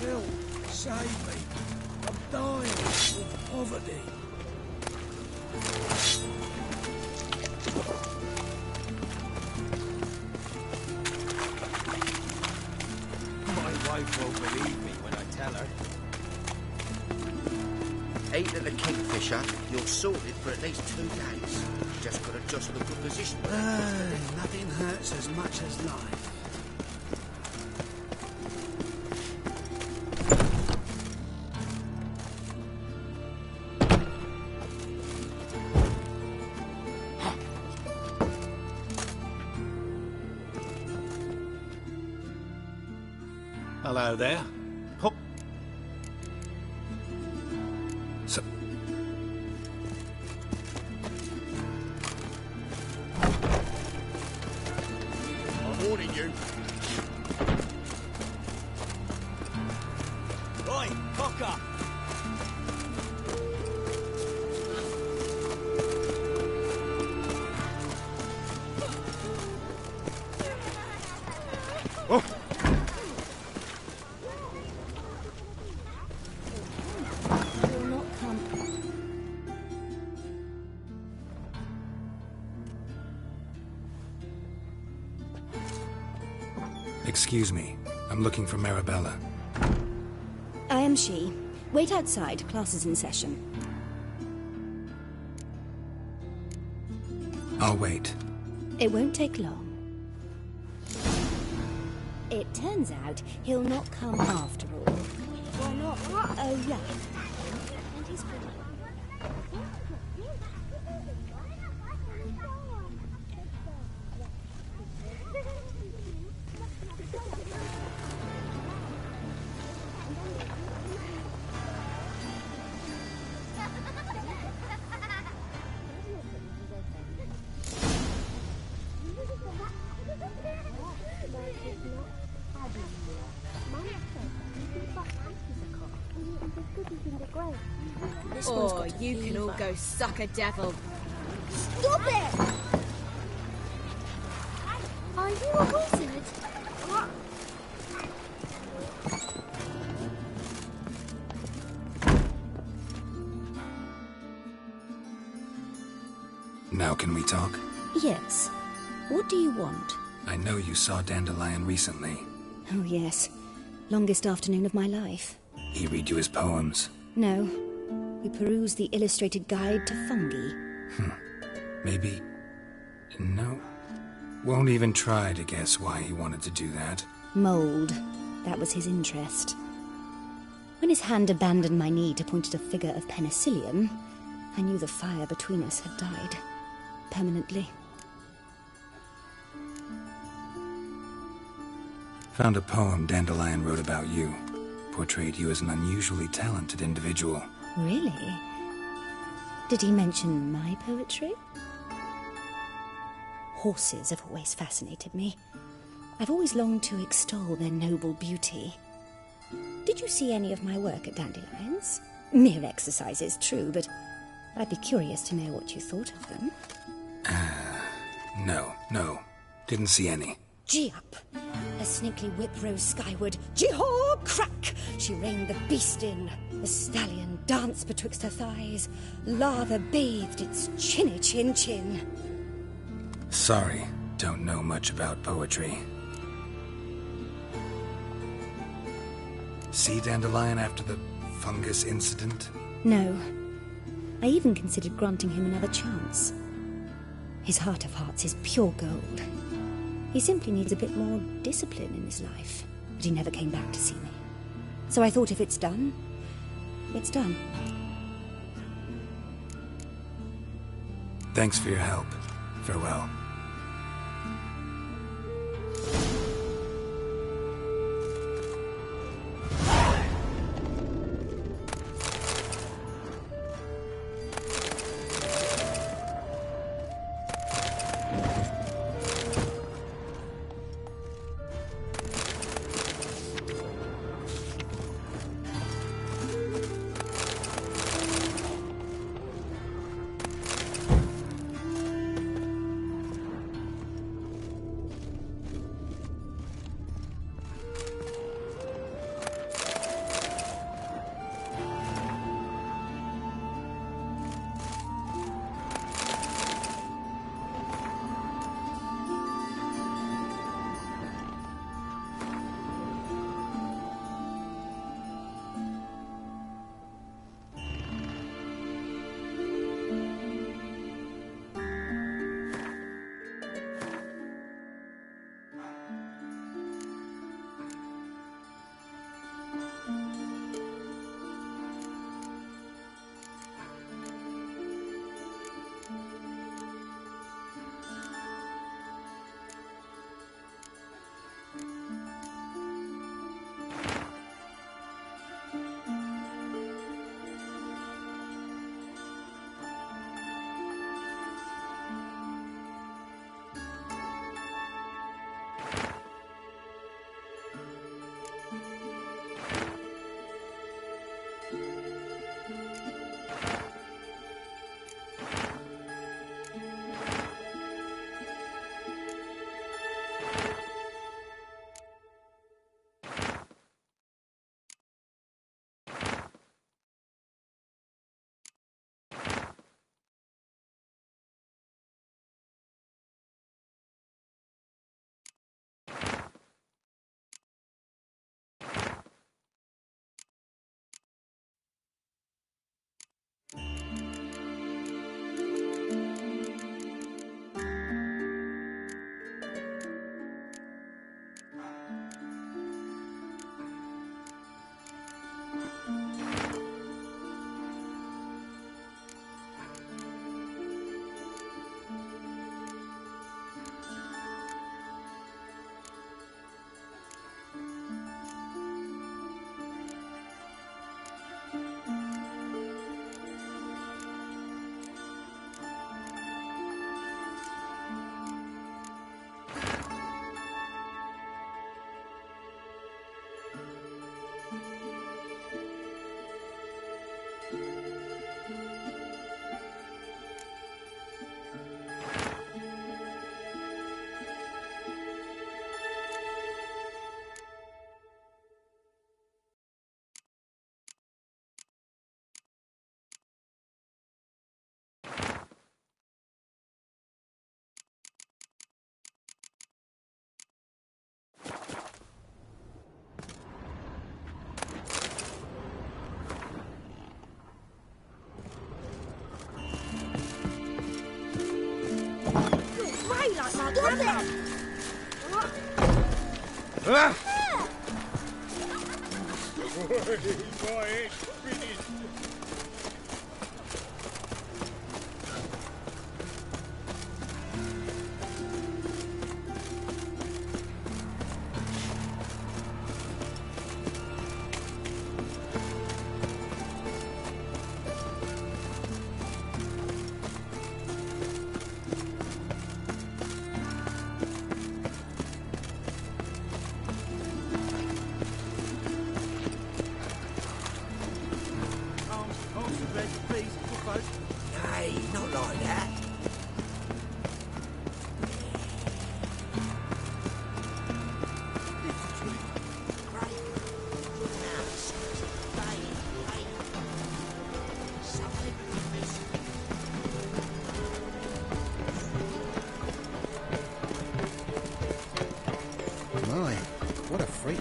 Help! Save me! I'm dying of poverty. My wife won't believe me when I tell her. Eat at the Kingfisher, you're sorted for at least 2 days. Just gotta jostle a good position. Nothing hurts as much as life. Hello there. Hop. So, I'm warning you. Oi, Cocker! Will not come. excuse me. I'm looking for Marabella. I am she. Wait outside. Class is in session. I'll wait. It won't take long. It turns out he'll not come after all. Why not? Oh, yeah. And he's free. Or you can all go suck a devil. Stop it! Are you a wizard? Now can we talk? Yes. What do you want? I know you saw Dandelion recently. Oh, yes. Longest afternoon of my life. He read you his poems. No. We perused the illustrated guide to fungi. Maybe... No. Won't even try to guess why he wanted to do that. Mold. That was his interest. When his hand abandoned my knee to point at a figure of penicillium, I knew the fire between us had died. Permanently. Found a poem Dandelion wrote about you. Portrayed you as an unusually talented individual. Really? Did he mention my poetry? Horses have always fascinated me. I've always longed to extol their noble beauty. Did you see any of my work at Dandelion's? Mere exercises, true, but I'd be curious to know what you thought of them. No. Didn't see any. Gee up! Her snaky whip rose skyward. Gee-haw! Crack! She reined the beast in. The stallion danced betwixt her thighs. Lava bathed its chinny chin. Sorry, don't know much about poetry. See Dandelion after the fungus incident? No. I even considered granting him another chance. His heart of hearts is pure gold. He simply needs a bit more discipline in his life. But he never came back to see me. So I thought if it's done, it's done. Thanks for your help. Farewell. Hey, not like that. My, what a freak.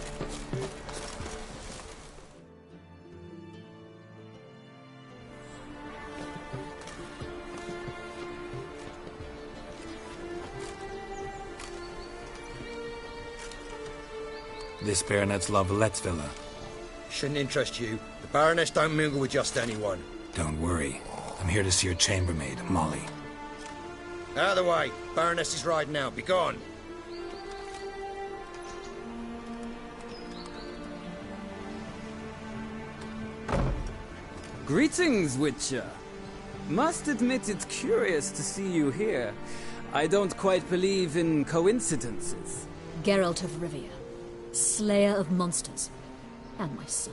This Baronet's La Vallette's villa. Shouldn't interest you. The Baroness don't mingle with just anyone. Don't worry. I'm here to see your chambermaid, Molly. Out of the way. Baroness is riding out. Be gone. Greetings, Witcher. Must admit it's curious to see you here. I don't quite believe in coincidences. Geralt of Rivia, slayer of monsters, and my son.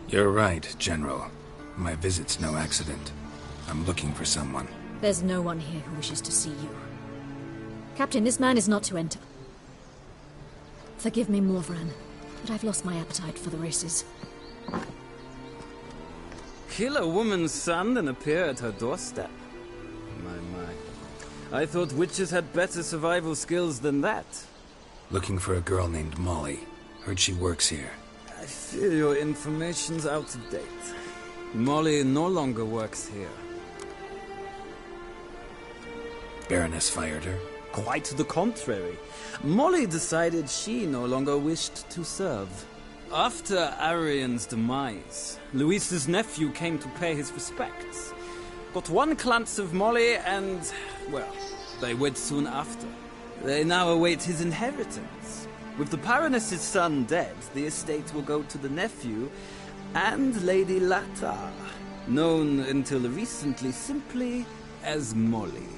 You're right, General. My visit's no accident. I'm looking for someone. There's no one here who wishes to see you. Captain, this man is not to enter. Forgive me, Morvran, but I've lost my appetite for the races. Kill a woman's son and appear at her doorstep. My. I thought witches had better survival skills than that. Looking for a girl named Molly. Heard she works here. I fear your information's out of date. Molly no longer works here. Baroness fired her? Quite the contrary. Molly decided she no longer wished to serve. After Arian's demise, Luis's nephew came to pay his respects. Got one glance of Molly and, well, they wed soon after. They now await his inheritance. With the Baroness's son dead, the estate will go to the nephew and Lady Latar, known until recently simply as Molly.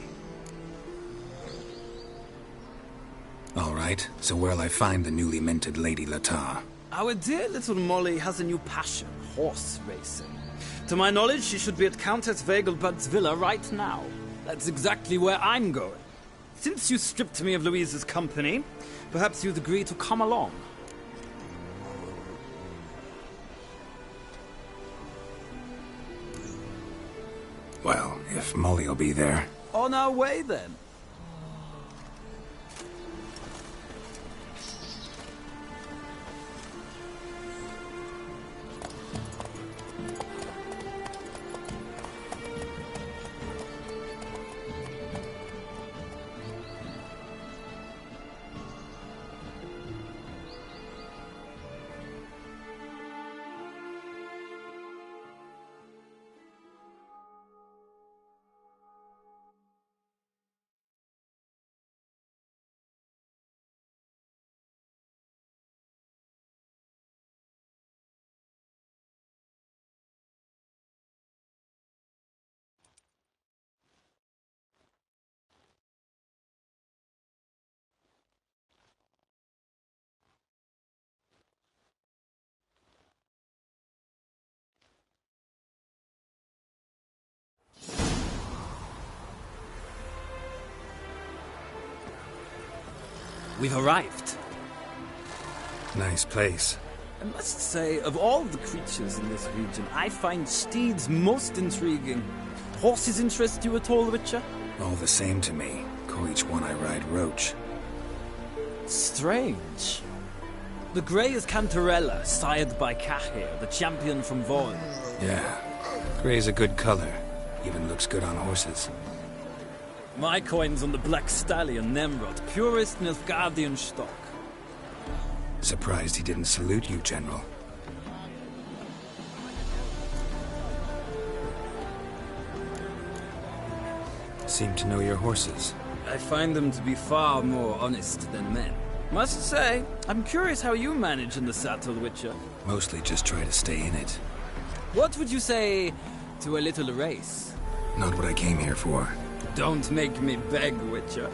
All right, so where'll I find the newly minted Lady Latar? Our dear little Molly has a new passion, horse racing. To my knowledge, she should be at Countess Vegelbud's villa right now. That's exactly where I'm going. Since you stripped me of Louise's company, perhaps you'd agree to come along. Well, if Molly'll be there. On our way, then. We've arrived. Nice place. I must say, of all the creatures in this region, I find steeds most intriguing. Horses interest you at all, Witcher? All the same to me. Call each one I ride Roach. Strange. The grey is Cantarella, sired by Cahir, the champion from Vaughan. Yeah. Grey's a good color. Even looks good on horses. My coin's on the black stallion, Nemrod, purest Nilfgaardian stock. Surprised he didn't salute you, General. Seem to know your horses. I find them to be far more honest than men. Must say, I'm curious how you manage in the saddle, Witcher. Mostly just try to stay in it. What would you say to a little race? Not what I came here for. Don't make me beg, Witcher.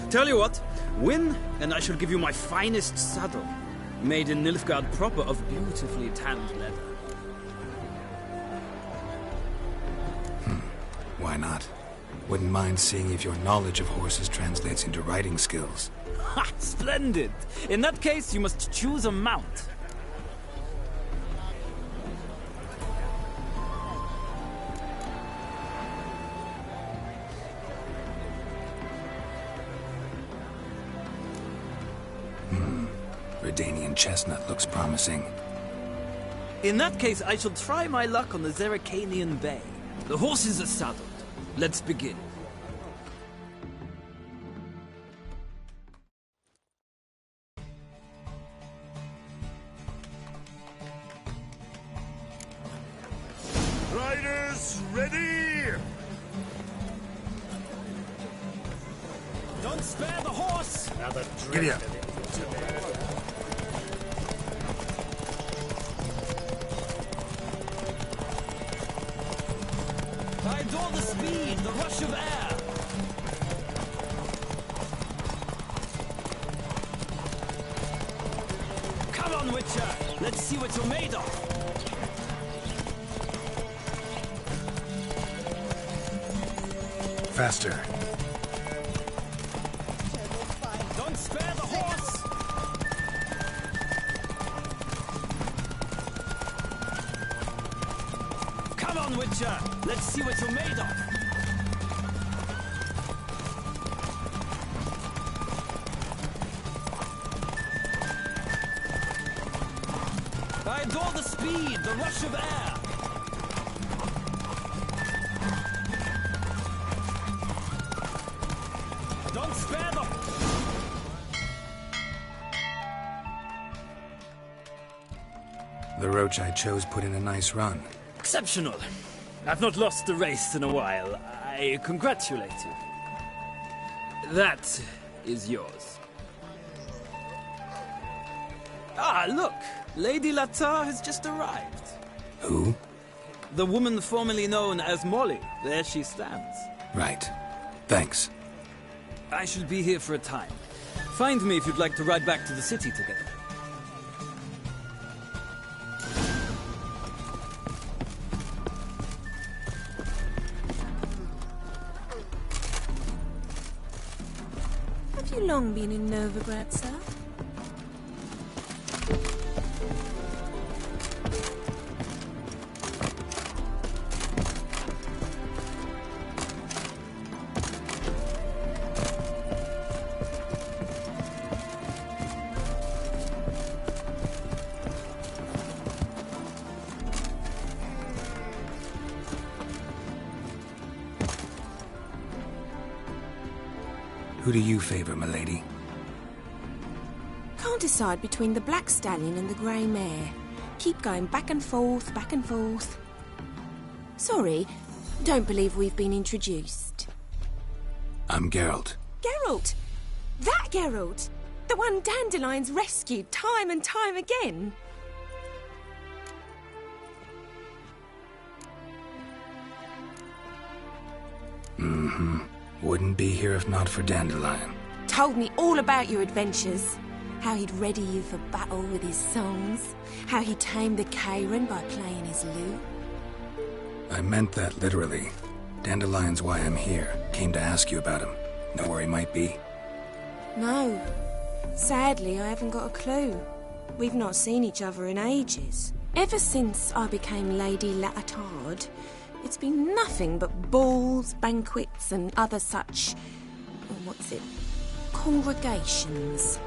Tell you what, win, and I shall give you my finest saddle. Made in Nilfgaard proper of beautifully tanned leather. Why not? Wouldn't mind seeing if your knowledge of horses translates into riding skills. Ha! Splendid! In that case, you must choose a mount. Redanian chestnut looks promising. In that case, I shall try my luck on the Zeracanian Bay. The horses are saddled. Let's begin. Riders, ready! Don't spare the horse! Another Giddy up. I adore the speed, the rush of air. Come on, Witcher. Let's see what you're made of. Faster. Don't spare the horse. Come on, Witcher. Let's see what you're made of. I adore the speed, the rush of air. Don't spare them. The Roach I chose put in a nice run. Exceptional. I've not lost a race in a while. I congratulate you. That is yours. Ah, look! Lady Latar has just arrived. Who? The woman formerly known as Molly. There she stands. Right. Thanks. I shall be here for a time. Find me if you'd like to ride back to the city together. long been in Novigrad, sir? Who do you favor, milady? Can't decide between the black stallion and the grey mare. Keep going back and forth, back and forth. Sorry, don't believe we've been introduced. I'm Geralt. Geralt! That Geralt! The one Dandelion's rescued time and time again! Mm-hmm. Wouldn't be here if not for Dandelion. Told me all about your adventures. How he'd ready you for battle with his songs. How he tamed the Karin by playing his lute. I meant that literally. Dandelion's why I'm here. Came to ask you about him. Know where he might be? No. Sadly, I haven't got a clue. We've not seen each other in ages. Ever since I became Lady Latard, it's been nothing but balls, banquets, and other such... congregations.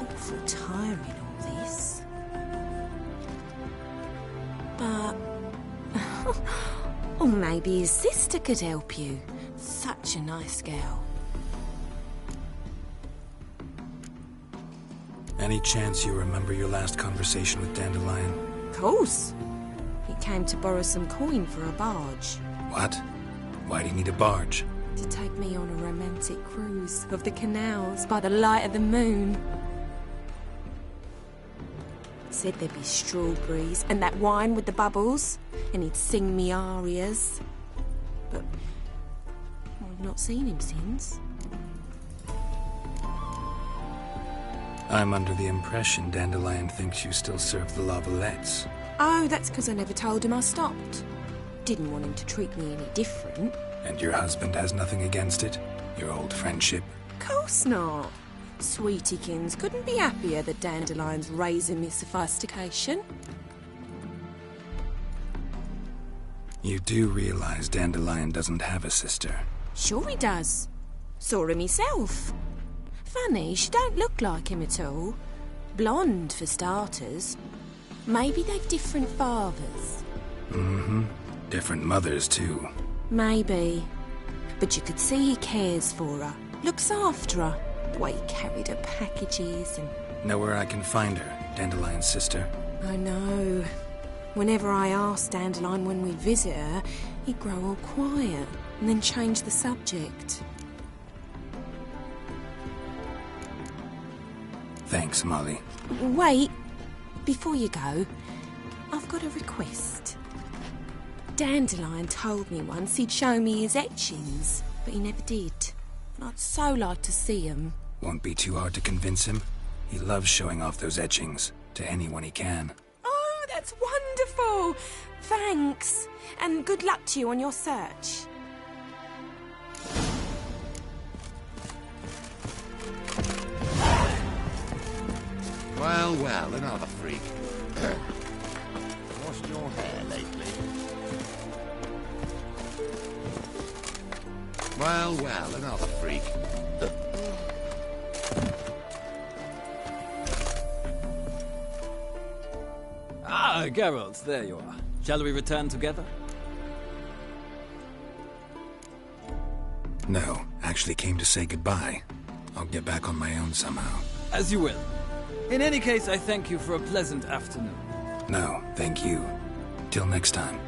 Awful tiring, all this. But... or maybe his sister could help you. Such a nice girl. Any chance you remember your last conversation with Dandelion? Of course. He came to borrow some coin for a barge. What? Why do you need a barge? To take me on a romantic cruise of the canals by the light of the moon. Said there'd be strawberries and that wine with the bubbles, and he'd sing me arias. But I've not seen him since. I'm under the impression Dandelion thinks you still serve the Lavalettes. Oh, that's because I never told him I stopped. Didn't want him to treat me any different. And your husband has nothing against it? Your old friendship? Course not. Sweetiekins couldn't be happier that Dandelion's raising me sophistication. You do realize Dandelion doesn't have a sister? Sure he does. Saw him himself. Funny, she don't look like him at all. Blonde, for starters. Maybe they've different fathers. Mm-hmm. Different mothers, too. Maybe. But you could see he cares for her. Looks after her. The way he carried her packages and... Know where I can find her, Dandelion's sister? I know. Whenever I asked Dandelion when we'd visit her, he'd grow all quiet and then change the subject. Thanks, Molly. Wait. Before you go, I've got a request. Dandelion told me once he'd show me his etchings, but he never did. And I'd so like to see them. Won't be too hard to convince him. He loves showing off those etchings to anyone he can. Oh, that's wonderful! Thanks. And good luck to you on your search. Well, well, another freak. Washed your hair lately? Well, well, another freak. Ah, Geralt, there you are. Shall we return together? No, actually came to say goodbye. I'll get back on my own somehow. As you will. In any case, I thank you for a pleasant afternoon. No, thank you. Till next time.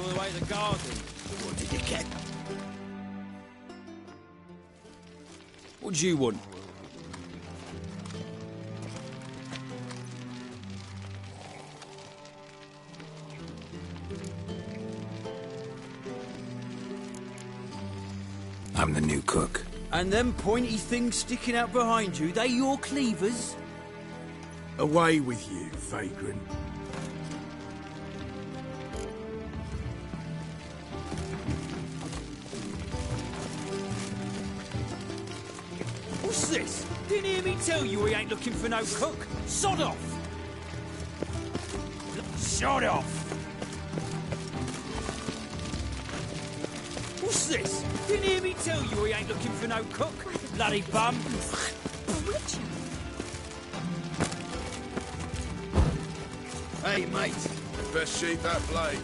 on the way to the garden. What did you get? What do you want? I'm the new cook. And them pointy things sticking out behind you, they your cleavers? Away with you, vagrant. What's this? Didn't hear me tell you we ain't looking for no cook? Sod off! Sod off! What's this? Didn't hear me tell you we ain't looking for no cook? Bloody bum! Hey, mate. Best sheath that blade.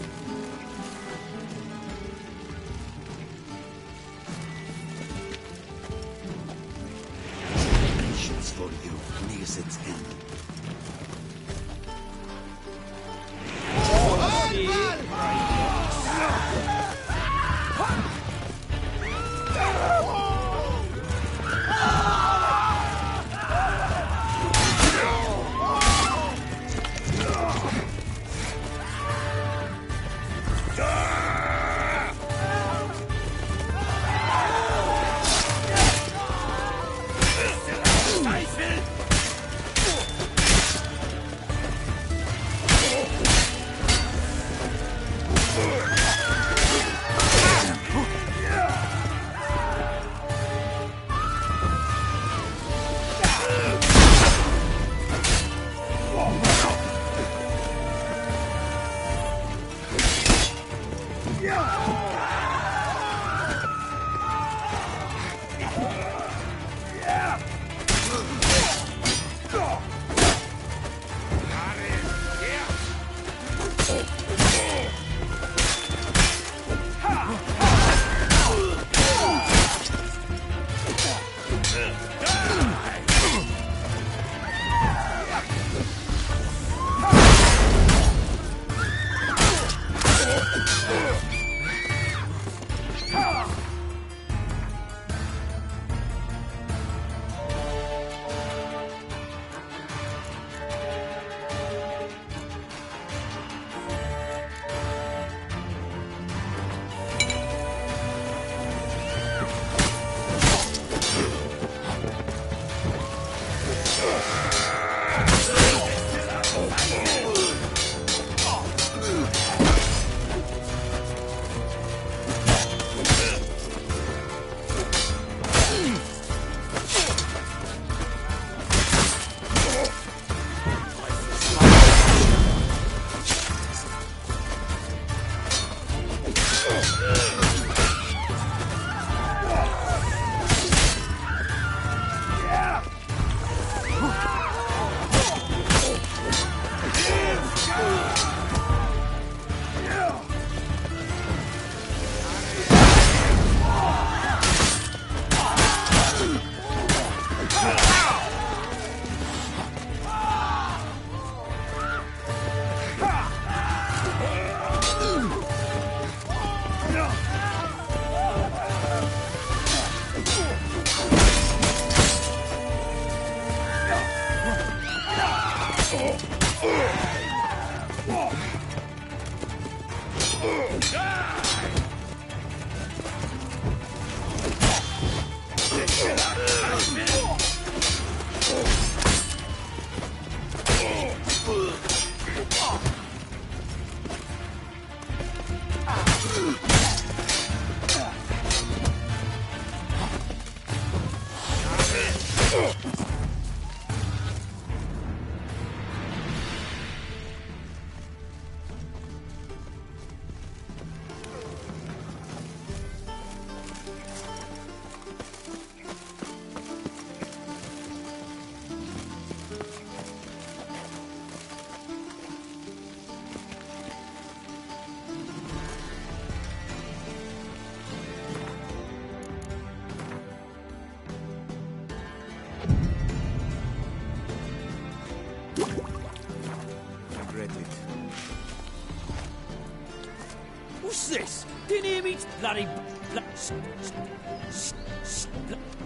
Patience for you, nears its end.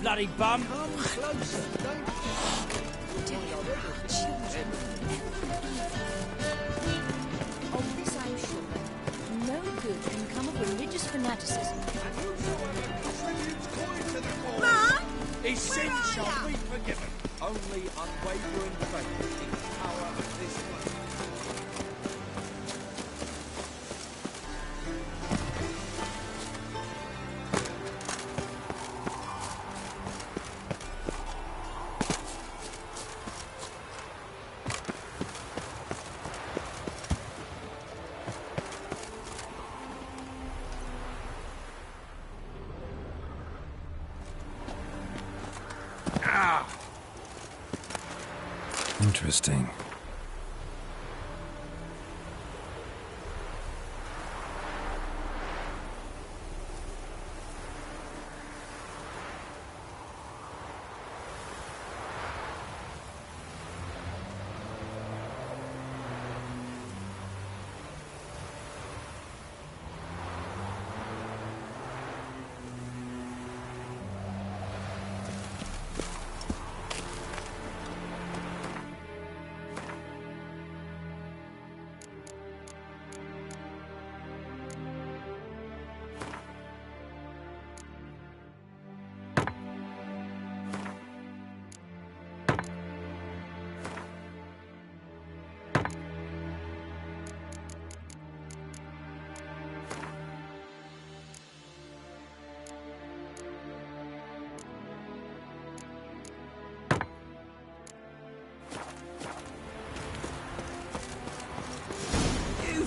Bloody bum. Come closer, don't Children. Of this I'm sure. No good can come of religious fanaticism. Mom? His sins shall be forgiven. Only unwavering faith in the power of this place. Interesting.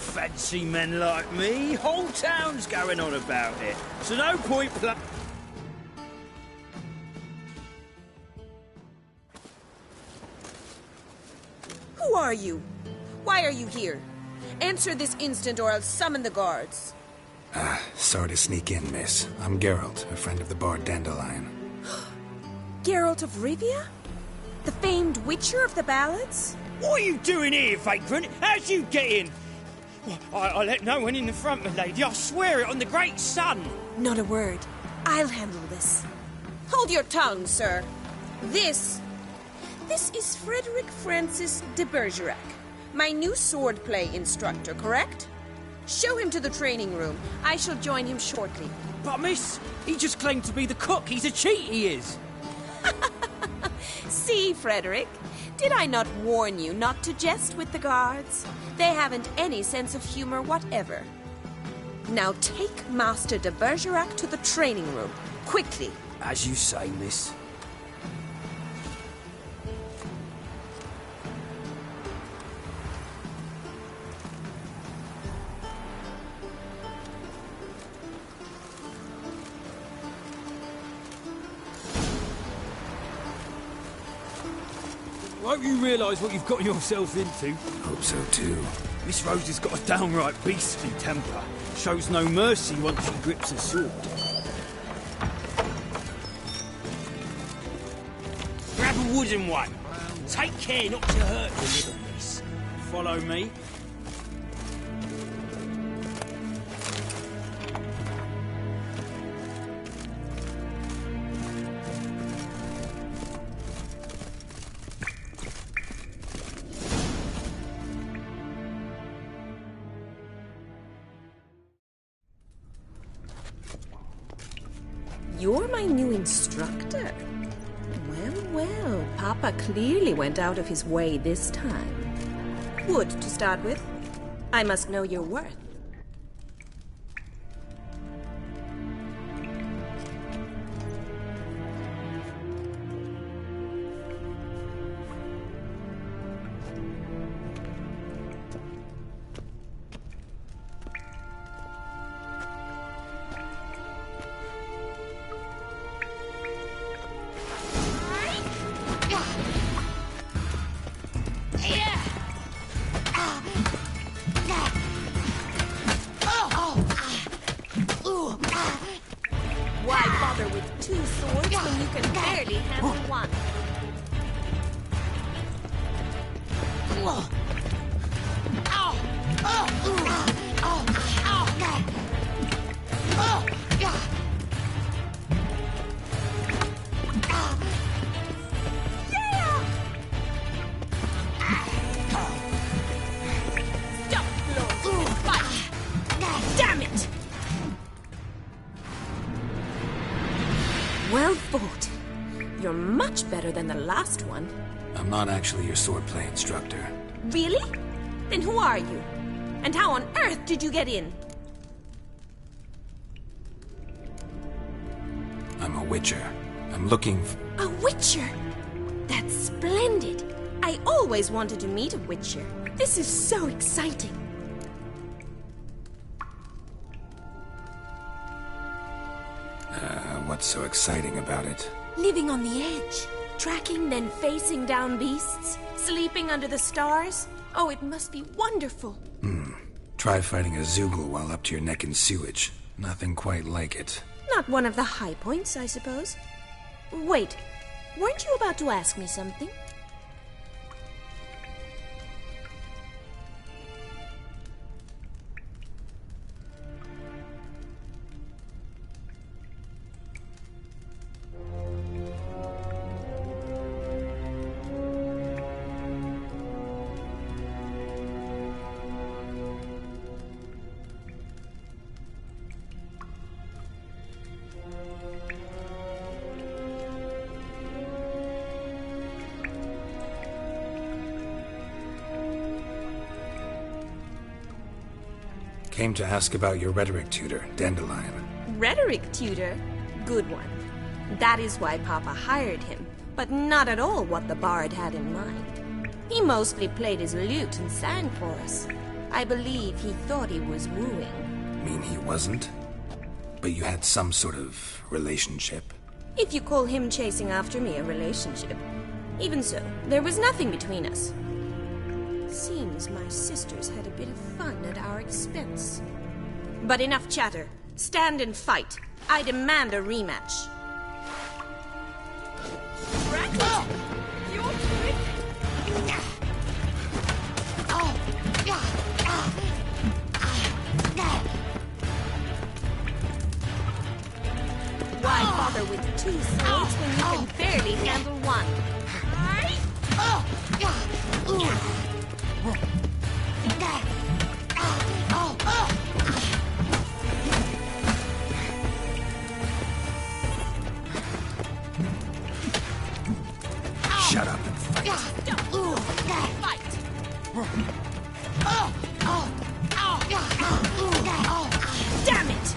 Fancy men like me, whole town's going on about it. So no point Who are you? Why are you here? Answer this instant or I'll summon the guards. Sorry to sneak in, miss. I'm Geralt, a friend of the bard Dandelion. Geralt of Rivia? The famed witcher of the ballads? What are you doing here, vagrant? How'd you get in? I let no one in the front, my lady. I swear it on the great sun. Not a word. I'll handle this. Hold your tongue, sir. This is Frederick Francis de Bergerac, my new swordplay instructor, correct? Show him to the training room. I shall join him shortly. But, miss, he just claimed to be the cook. He's a cheat, he is. See, Frederick, did I not warn you not to jest with the guards? They haven't any sense of humor whatever. Now take Master de Bergerac to the training room, quickly. As you say, miss. Won't you realise what you've got yourself into? Hope so, too. Miss Rose has got a downright beastly temper. Shows no mercy once she grips a sword. Grab a wooden one. Take care not to hurt the little miss. Follow me. You're my new instructor? Well, well, Papa clearly went out of his way this time. Wood, to start with. I must know your worth. Why bother with two swords when you can barely handle one? Well fought. You're much better than the last one. I'm not actually your swordplay instructor. Really? Then who are you? And how on earth did you get in? I'm a witcher. I'm looking A witcher? That's splendid. I always wanted to meet a witcher. This is so exciting. What's so exciting about it? Living on the edge. Tracking, then facing down beasts. Sleeping under the stars. Oh, it must be wonderful. Try fighting a Zoogle while up to your neck in sewage. Nothing quite like it. Not one of the high points, I suppose. Wait, weren't you about to ask me something? Came to ask about your rhetoric tutor, Dandelion. Rhetoric tutor? Good one. That is why Papa hired him, but not at all what the bard had in mind. He mostly played his lute and sang for us. I believe he thought he was wooing. Mean he wasn't? But you had some sort of relationship? If you call him chasing after me a relationship. Even so, there was nothing between us. Seems my sisters had a bit of fun at our expense. But enough chatter. Stand and fight. I demand a rematch. Racket! You're quick! Why bother with two swords when you can barely handle one? Shut up and fight. Fight! Damn it!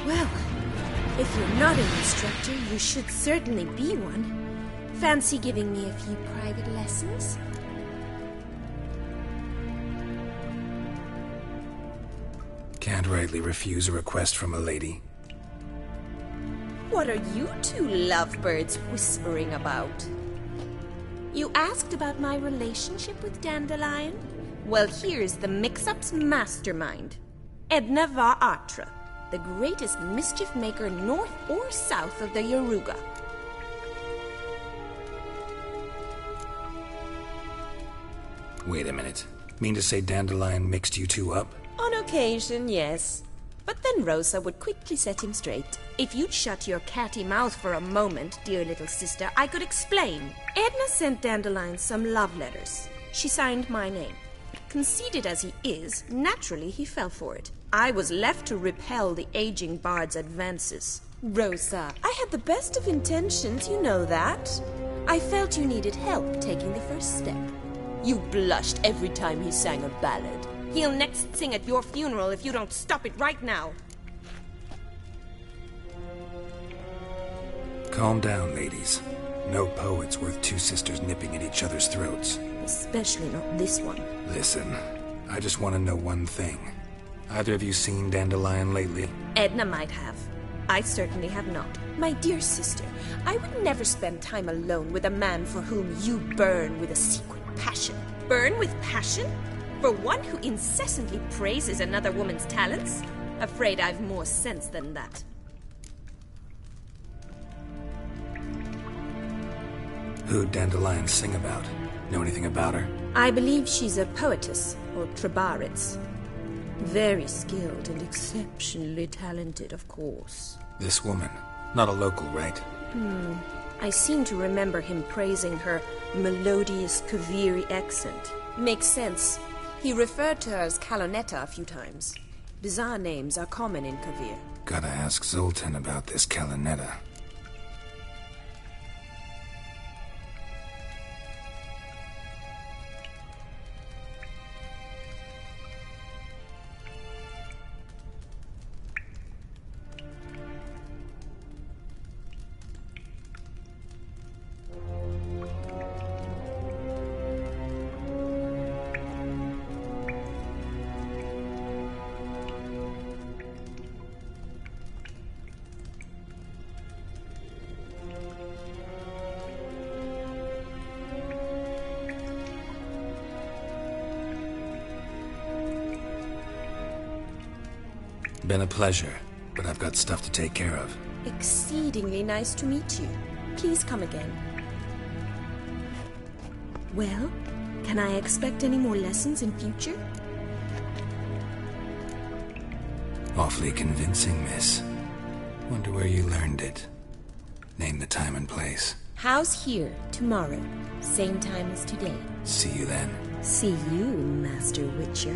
Well, if you're not an instructor, you should certainly be one. Fancy giving me a few private lessons? Can't rightly refuse a request from a lady. What are you two lovebirds whispering about? You asked about my relationship with Dandelion? Well, here's the mix-up's mastermind. Edna Va Atra, the greatest mischief maker north or south of the Yaruga. Wait a minute. Mean to say Dandelion mixed you two up? On occasion, yes. But then Rosa would quickly set him straight. If you'd shut your catty mouth for a moment, dear little sister, I could explain. Edna sent Dandelion some love letters. She signed my name. Conceited as he is, naturally he fell for it. I was left to repel the aging bard's advances. Rosa, I had the best of intentions, you know that. I felt you needed help taking the first step. You blushed every time he sang a ballad. He'll next sing at your funeral if you don't stop it right now. Calm down, ladies. No poet's worth two sisters nipping at each other's throats. Especially not this one. Listen, I just want to know one thing. Either of you seen Dandelion lately? Edna might have. I certainly have not. My dear sister, I would never spend time alone with a man for whom you burn with a secret passion. Burn with passion? For one who incessantly praises another woman's talents? Afraid I've more sense than that. Who'd Dandelion sing about? Know anything about her? I believe she's a poetess, or trebarits. Very skilled and exceptionally talented, of course. This woman. Not a local, right? I seem to remember him praising her melodious Kaviri accent. Makes sense. He referred to her as Kalonetta a few times. Bizarre names are common in Kavir. Gotta ask Zoltan about this Kalonetta. Been a pleasure, but I've got stuff to take care of. Exceedingly nice to meet you. Please come again. Well, can I expect any more lessons in future? Awfully convincing, miss. Wonder where you learned it. Name the time and place. House here, tomorrow. Same time as today. See you then. See you, Master Witcher.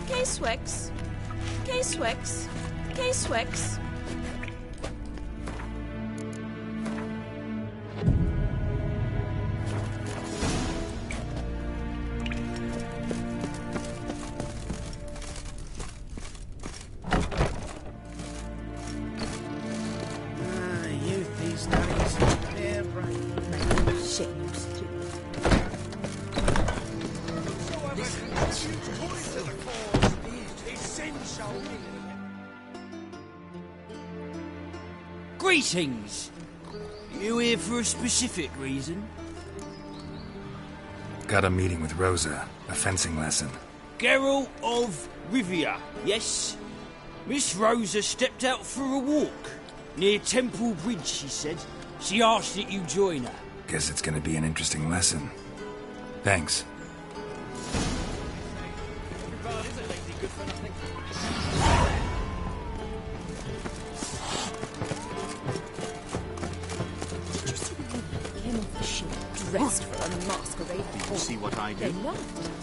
K-Swix. K-Swix. K-Swix. Youth these days. They're right. Shit. Greetings! You here for a specific reason? Got a meeting with Rosa. A fencing lesson. Geralt of Rivia, yes? Miss Rosa stepped out for a walk. Near Temple Bridge, she said. She asked that you join her. Guess it's gonna be an interesting lesson. Thanks. Came off the ship, dressed for a masquerade. Did you see what I did? They laughed.